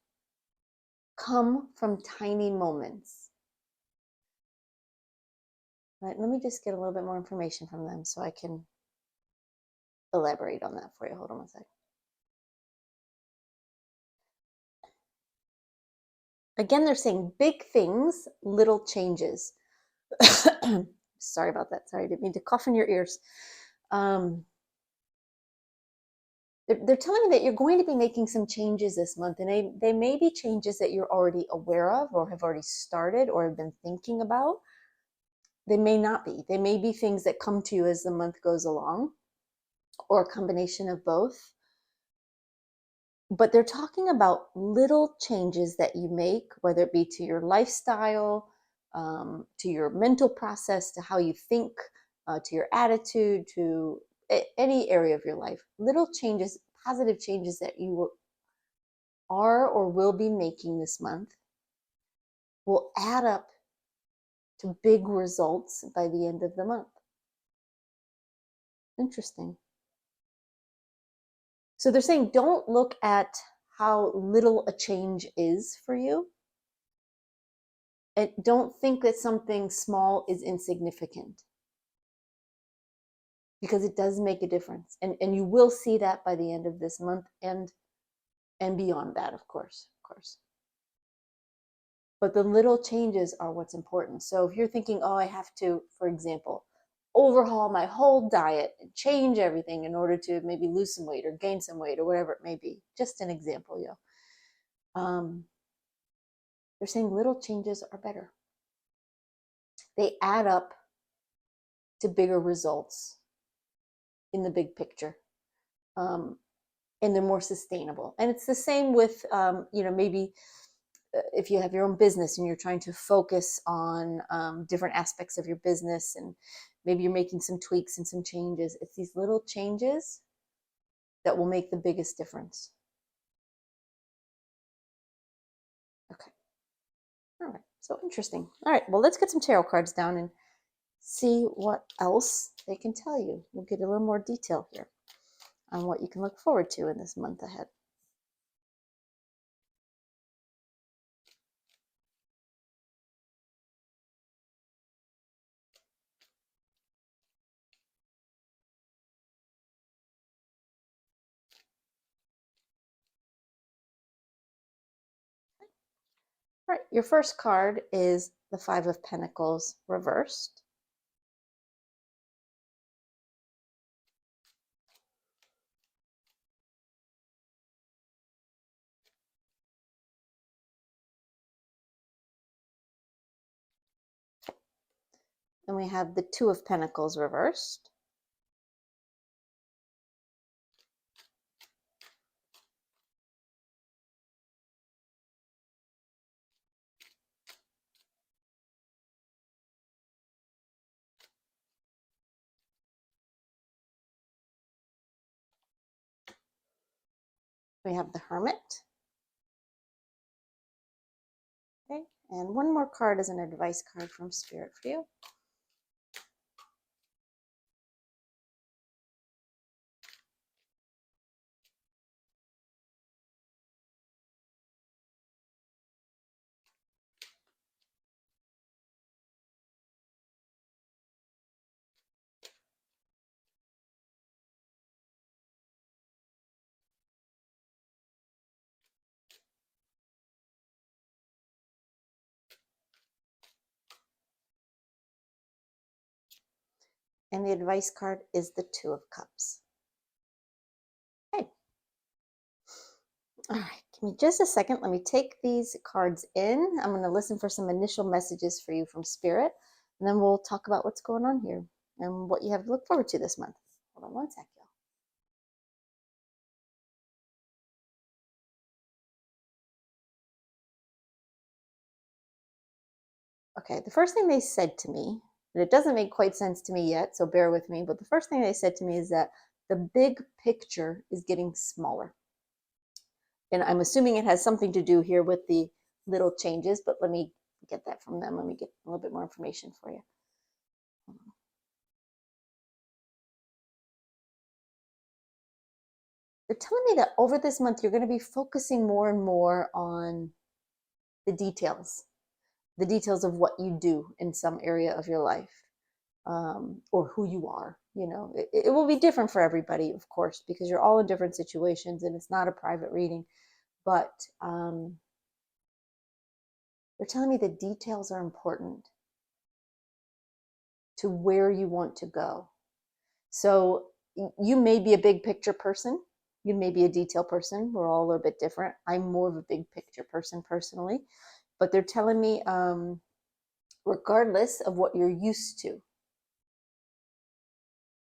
come from tiny moments. All right, let me just get a little bit more information from them so I can elaborate on that for you. Hold on one sec. Again, they're saying big things, little changes. Sorry about that. Sorry, I didn't mean to cough in your ears. They're telling me that you're going to be making some changes this month, and they may be changes that you're already aware of or have already started or have been thinking about. They may not be. They may be things that come to you as the month goes along, or a combination of both. But they're talking about little changes that you make, whether it be to your lifestyle, to your mental process, to how you think, to your attitude, to any area of your life. Little changes, positive changes that you are or will be making this month will add up to big results by the end of the month. Interesting. So they're saying don't look at how little a change is for you. And don't think that something small is insignificant, because it does make a difference. And you will see that by the end of this month and beyond that, of course. But the little changes are what's important. So if you're thinking, oh, I have to, for example, overhaul my whole diet and change everything in order to maybe lose some weight or gain some weight or whatever it may be, just an example, they're saying little changes are better. They add up to bigger results in the big picture. And they're more sustainable. And it's the same with, maybe if you have your own business and you're trying to focus on different aspects of your business, and maybe you're making some tweaks and some changes. It's these little changes that will make the biggest difference. Okay. All right. So interesting. All right. Well, let's get some tarot cards down and see what else they can tell you. We'll get a little more detail here on what you can look forward to in this month ahead. All right, your first card is the Five of Pentacles reversed. And we have the Two of Pentacles reversed. We have the Hermit. Okay, and one more card is an advice card from Spirit for you. And the advice card is the Two of Cups. Okay. All right, give me just a second. Let me take these cards in. I'm going to listen for some initial messages for you from Spirit, and then we'll talk about what's going on here and what you have to look forward to this month. Hold on one sec, y'all. Okay, the first thing they said to me, and it doesn't make quite sense to me yet, so bear with me, but the first thing they said to me is that the big picture is getting smaller. And I'm assuming it has something to do here with the little changes, but let me get that from them. Let me get a little bit more information for you. They're telling me that over this month, you're going to be focusing more and more on the details of what you do in some area of your life, or who you are. You know, it will be different for everybody, of course, because you're all in different situations and it's not a private reading. But they're telling me the details are important to where you want to go. So you may be a big picture person. You may be a detail person. We're all a little bit different. I'm more of a big picture person personally. But they're telling me, regardless of what you're used to,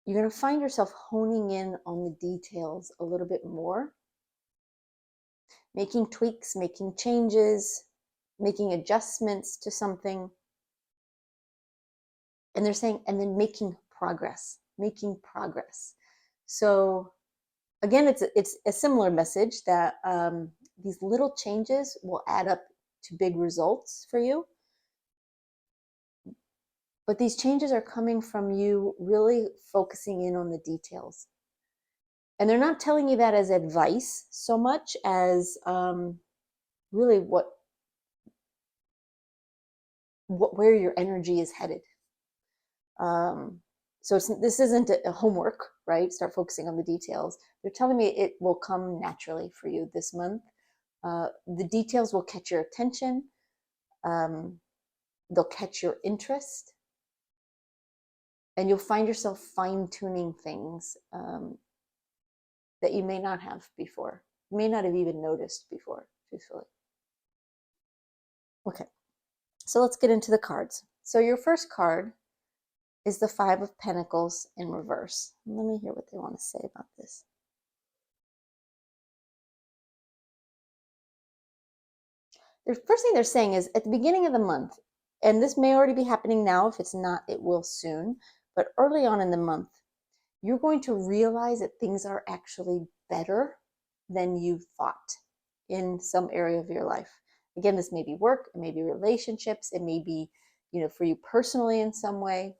you're going to find yourself honing in on the details a little bit more, making tweaks, making changes, making adjustments to something. And they're saying, and then making progress. So again, it's a similar message that these little changes will add up to big results for you. But these changes are coming from you really focusing in on the details. And they're not telling you that as advice so much as really where your energy is headed. So this isn't a homework, right? Start focusing on the details. They're telling me it will come naturally for you this month. The details will catch your attention. They'll catch your interest. And you'll find yourself fine-tuning things that you may not have before. You may not have even noticed before, truthfully. Okay, so let's get into the cards. So your first card is the Five of Pentacles in reverse. Let me hear what they want to say about this. The first thing they're saying is at the beginning of the month, and this may already be happening now. If it's not, it will soon. But early on in the month, you're going to realize that things are actually better than you thought in some area of your life. Again, this may be work, it may be relationships, it may be, for you personally in some way.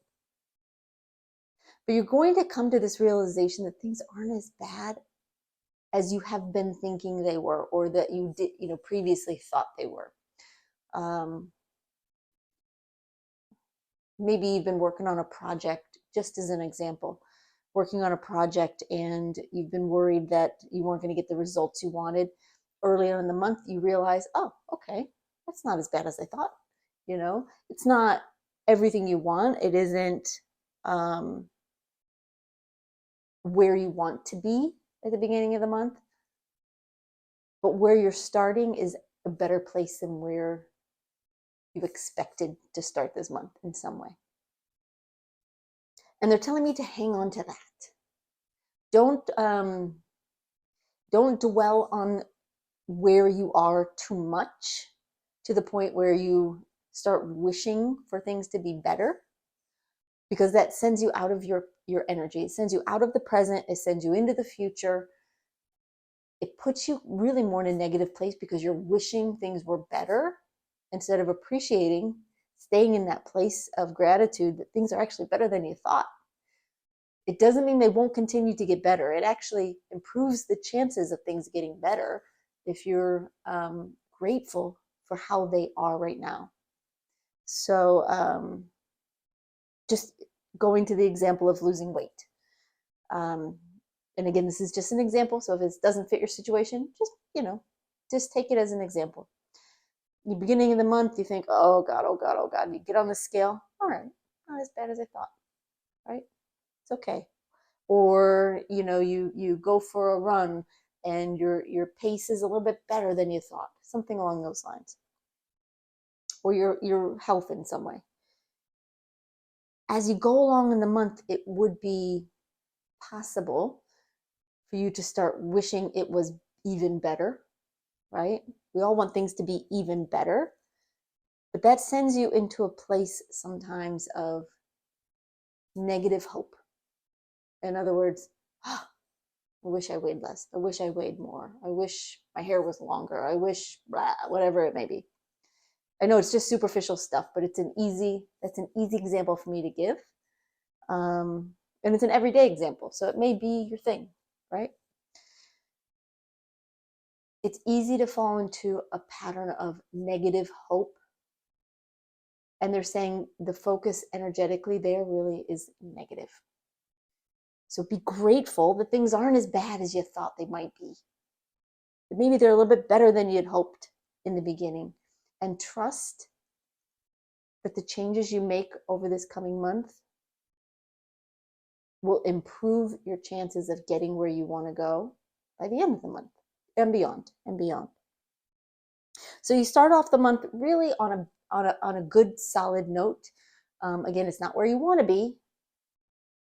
But you're going to come to this realization that things aren't as bad as you have been thinking they were, or that you did, previously thought they were. Maybe you've been working on a project, just as an example, working on a project and you've been worried that you weren't going to get the results you wanted. Earlier in the month, you realize, oh, okay, that's not as bad as I thought. It's not everything you want. It isn't where you want to be at the beginning of the month. But where you're starting is a better place than where you've expected to start this month in some way. And they're telling me to hang on to that. Don't dwell on where you are too much to the point where you start wishing for things to be better, because that sends you out of your energy. It sends you out of the present. It sends you into the future. It puts you really more in a negative place because you're wishing things were better instead of appreciating, staying in that place of gratitude that things are actually better than you thought. It doesn't mean they won't continue to get better. It actually improves the chances of things getting better if you're grateful for how they are right now. So just going to the example of losing weight. And again, this is just an example. So if it doesn't fit your situation, just take it as an example. The beginning of the month, you think, oh God, oh God, oh God. You get on the scale. All right, not as bad as I thought, right? It's okay. Or, you go for a run and your pace is a little bit better than you thought, something along those lines. Or your health in some way. As you go along in the month, it would be possible for you to start wishing it was even better, right? We all want things to be even better, but that sends you into a place sometimes of negative hope. In other words, oh, I wish I weighed less. I wish I weighed more. I wish my hair was longer. I wish blah, whatever it may be. I know it's just superficial stuff, but that's an easy example for me to give. And it's an everyday example, so it may be your thing, right? It's easy to fall into a pattern of negative hope. And they're saying the focus energetically there really is negative. So be grateful that things aren't as bad as you thought they might be. But maybe they're a little bit better than you'd hoped in the beginning. And trust that the changes you make over this coming month will improve your chances of getting where you want to go by the end of the month and beyond and beyond. So you start off the month really on a good solid note. Again, it's not where you want to be,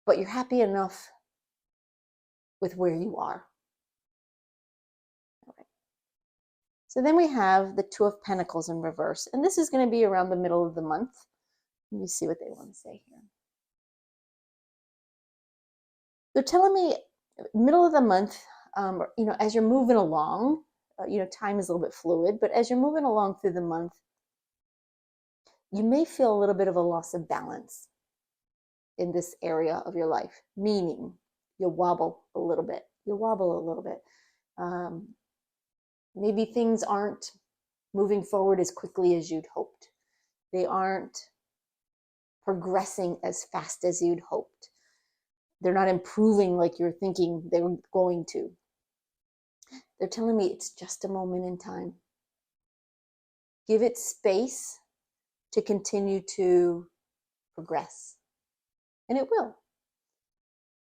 but you're happy enough with where you are. All right. So then we have the Two of Pentacles in reverse, and this is going to be around the middle of the month. Let me see what they want to say here. They're telling me middle of the month, as you're moving along, time is a little bit fluid, but as you're moving along through the month, you may feel a little bit of a loss of balance in this area of your life, meaning you'll wobble a little bit. Maybe things aren't moving forward as quickly as you'd hoped. They aren't progressing as fast as you'd hoped. They're not improving like you're thinking they were going to. They're telling me it's just a moment in time. Give it space to continue to progress. And it will.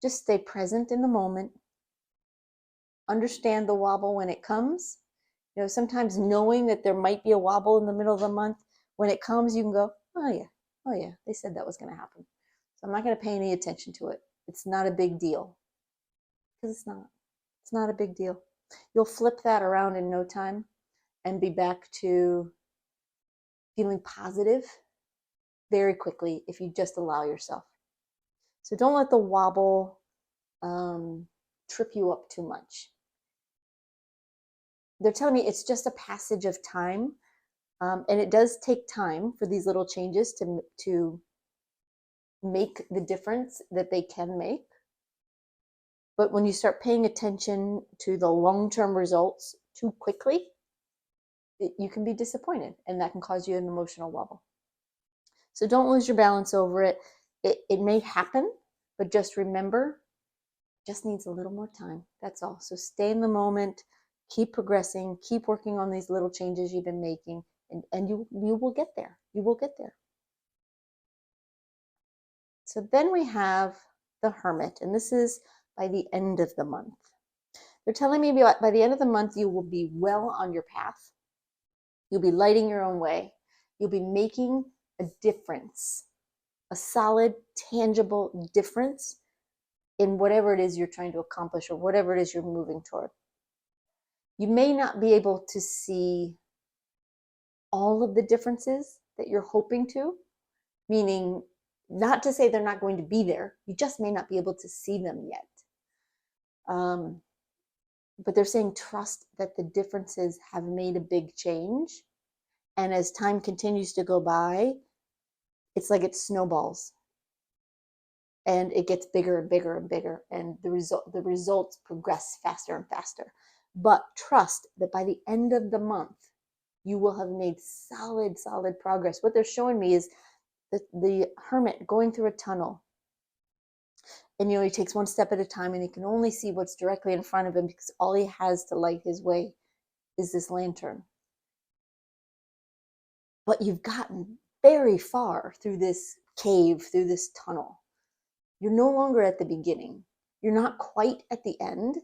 Just stay present in the moment. Understand the wobble when it comes. Sometimes knowing that there might be a wobble in the middle of the month, when it comes, you can go, oh yeah, they said that was going to happen. So I'm not going to pay any attention to it. It's not a big deal. Because it's not a big deal. You'll flip that around in no time and be back to feeling positive very quickly if you just allow yourself. So don't let the wobble trip you up too much. They're telling me it's just a passage of time, and it does take time for these little changes to make the difference that they can make. But when you start paying attention to the long-term results too quickly, you can be disappointed, and that can cause you an emotional wobble. So don't lose your balance over it. It may happen, but just remember, it just needs a little more time. That's all. So stay in the moment, keep progressing, keep working on these little changes you've been making, and you will get there. You will get there. So then we have the Hermit, and this is by the end of the month. They're telling me by the end of the month, you will be well on your path. You'll be lighting your own way. You'll be making a difference, a solid, tangible difference in whatever it is you're trying to accomplish or whatever it is you're moving toward. You may not be able to see all of the differences that you're hoping to, meaning not to say they're not going to be there. You just may not be able to see them yet. But they're saying trust that the differences have made a big change. And as time continues to go by, it's like it snowballs. And it gets bigger and bigger and bigger. And the results progress faster and faster. But trust that by the end of the month, you will have made solid progress. What they're showing me is the Hermit going through a tunnel. And he takes one step at a time, and he can only see what's directly in front of him because all he has to light his way is this lantern. But you've gotten very far through this cave, through this tunnel. You're no longer at the beginning. You're not quite at the end,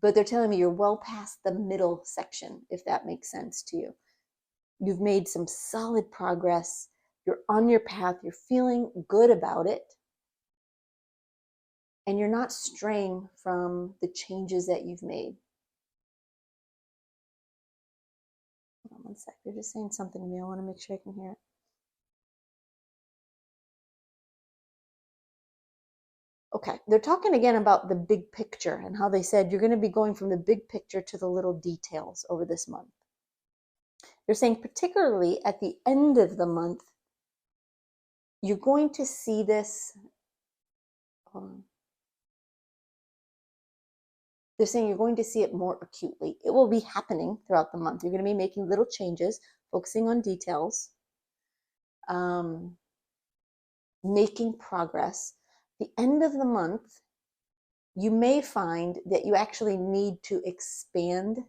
but they're telling me you're well past the middle section, if that makes sense to you. You've made some solid progress. You're on your path. You're feeling good about it. And you're not straying from the changes that you've made. Hold on one sec. They're just saying something to me. I want to make sure I can hear it. Okay, they're talking again about the big picture and how they said you're going to be going from the big picture to the little details over this month. They're saying particularly at the end of the month, you're going to see this. They're saying you're going to see it more acutely. It will be happening throughout the month. You're going to be making little changes, focusing on details, making progress. The end of the month, you may find that you actually need to expand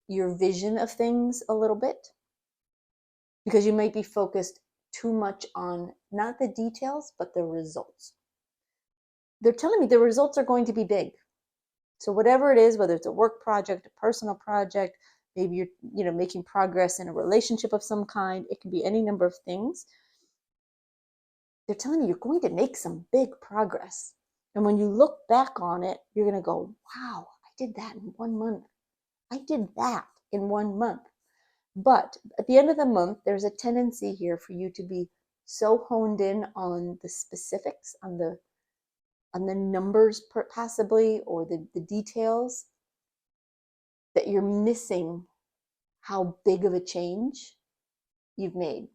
your vision of things a little bit, because you might be focused too much on not the details, but the results. They're telling me the results are going to be big. So whatever it is, whether it's a work project, a personal project, maybe you're making progress in a relationship of some kind, it can be any number of things. They're telling you you're going to make some big progress. And when you look back on it, you're going to go, wow, I did that in 1 month. I did that in 1 month. But at the end of the month, there's a tendency here for you to be so honed in on the specifics, on the numbers possibly, or the details, that you're missing how big of a change you've made.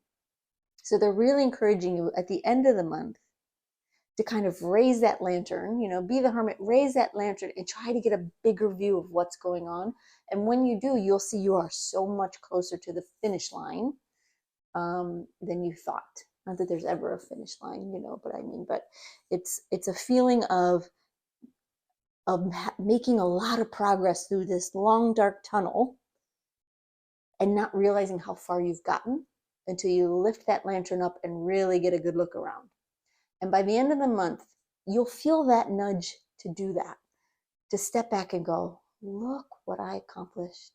So they're really encouraging you at the end of the month to kind of raise that lantern, be the hermit, raise that lantern and try to get a bigger view of what's going on. And when you do, you'll see you are so much closer to the finish line than you thought. Not that there's ever a finish line, but I mean, but it's a feeling of making a lot of progress through this long, dark tunnel and not realizing how far you've gotten until you lift that lantern up and really get a good look around. And by the end of the month, you'll feel that nudge to do that, to step back and go, look what I accomplished.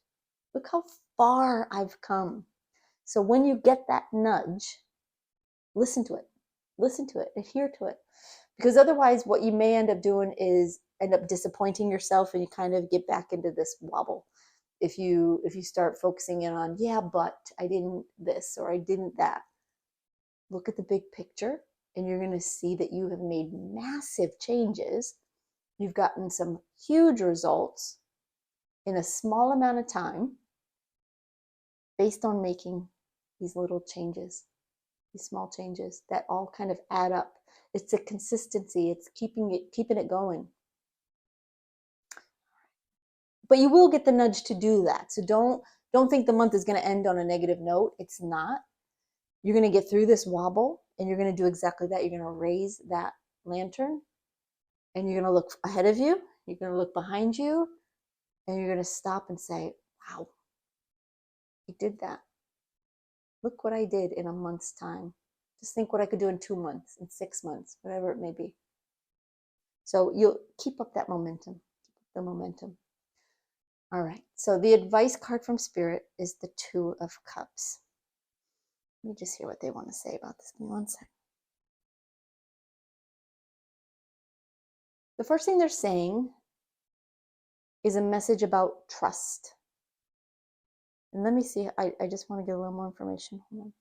Look how far I've come. So when you get that nudge, listen to it, adhere to it. Because otherwise what you may end up doing is end up disappointing yourself, and you kind of get back into this wobble. If you start focusing in on, yeah, but I didn't this or I didn't that. Look at the big picture, and you're going to see that you have made massive changes. You've gotten some huge results in a small amount of time based on making these little changes, these small changes that all kind of add up. It's a consistency. It's keeping it going. But you will get the nudge to do that. So don't think the month is going to end on a negative note. It's not. You're going to get through this wobble, and you're going to do exactly that. You're going to raise that lantern, and you're going to look ahead of you. You're going to look behind you, and you're going to stop and say, wow, I did that. Look what I did in a month's time. Just think what I could do in 2 months, in 6 months, whatever it may be. So you'll keep up that momentum, keep up the momentum. All right, so the advice card from Spirit is the Two of Cups. Let me just hear what they want to say about this. Give me one second. The first thing they're saying is a message about trust. And let me see, I just want to get a little more information. Hold on.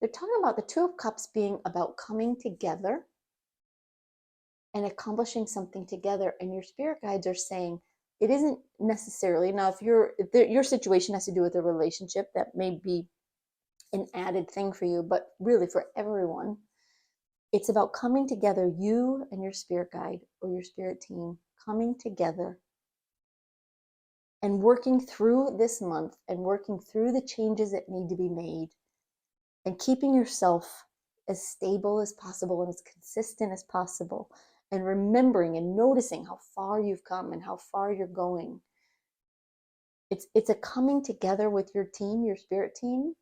They're talking about the Two of Cups being about coming together and accomplishing something together. And your spirit guides are saying it isn't necessarily, now if your situation has to do with a relationship, that may be an added thing for you, but really for everyone, it's about coming together, you and your spirit guide or your spirit team coming together and working through this month and working through the changes that need to be made and keeping yourself as stable as possible and as consistent as possible, and remembering and noticing how far you've come and how far you're going. It's a coming together with your team, your spirit team,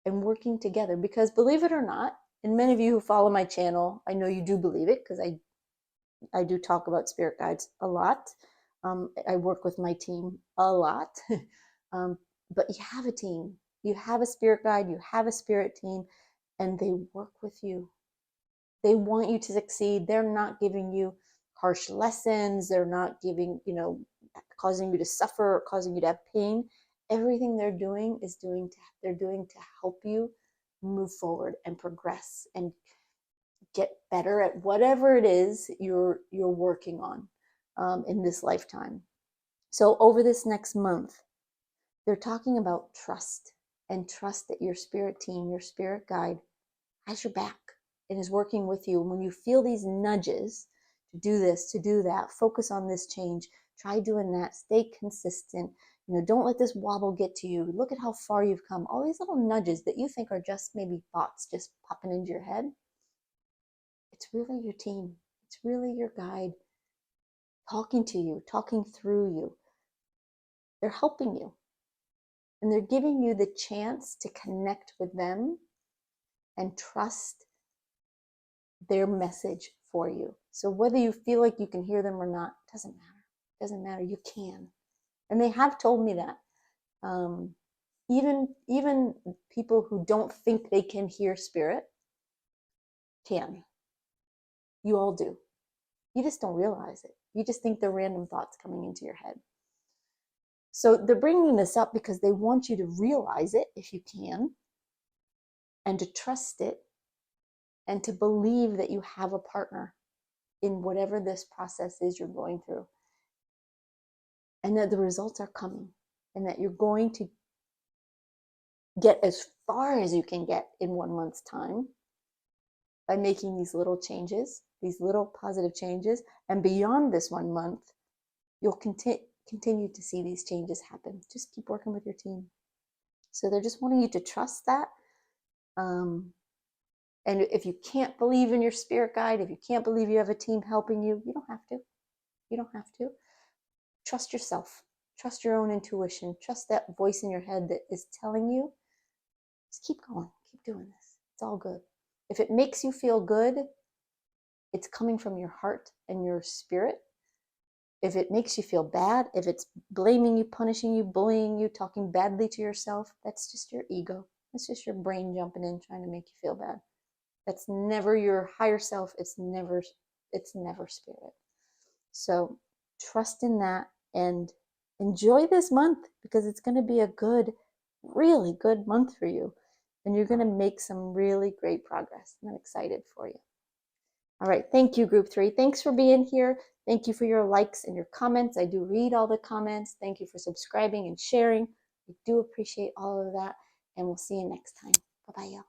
and working together. Because believe it or not, and many of you who follow my channel, I know you do believe it, because I do talk about spirit guides a lot. I work with my team a lot. But you have a team. You have a spirit guide, you have a spirit team, and they work with you. They want you to succeed. They're not giving you harsh lessons. They're not giving, causing you to suffer or causing you to have pain. Everything they're doing they're doing to help you move forward and progress and get better at whatever it is you're working on in this lifetime. So over this next month, they're talking about trust, and trust that your spirit team, your spirit guide, has your back and is working with you. And when you feel these nudges to do this, to do that, focus on this change, try doing that, stay consistent. Don't let this wobble get to you. Look at how far you've come. All these little nudges that you think are just maybe thoughts just popping into your head, it's really your team. It's really your guide talking to you, talking through you. They're helping you. And they're giving you the chance to connect with them and trust their message for you. So whether you feel like you can hear them or not, doesn't matter. Doesn't matter. You can. And they have told me that. Even people who don't think they can hear spirit can. You all do. You just don't realize it. You just think they're random thoughts coming into your head. So they're bringing this up because they want you to realize it if you can, and to trust it, and to believe that you have a partner in whatever this process is you're going through, and that the results are coming, and that you're going to get as far as you can get in 1 month's time by making these little changes, these little positive changes. And beyond this 1 month, you'll continue to see these changes happen. Just keep working with your team. So they're just wanting you to trust that. And if you can't believe in your spirit guide, if you can't believe you have a team helping you, you don't have to. You don't have to. Trust yourself. Trust your own intuition. Trust that voice in your head that is telling you, just keep going. Keep doing this. It's all good. If it makes you feel good, it's coming from your heart and your spirit. If it makes you feel bad, if it's blaming you, punishing you, bullying you, talking badly to yourself, that's just your ego. That's just your brain jumping in, trying to make you feel bad. That's never your higher self. It's never spirit. So trust in that and enjoy this month, because it's going to be a good, really good month for you. And you're going to make some really great progress. And I'm excited for you. All right. Thank you, Group 3. Thanks for being here. Thank you for your likes and your comments. I do read all the comments. Thank you for subscribing and sharing. I do appreciate all of that. And we'll see you next time. Bye-bye, y'all.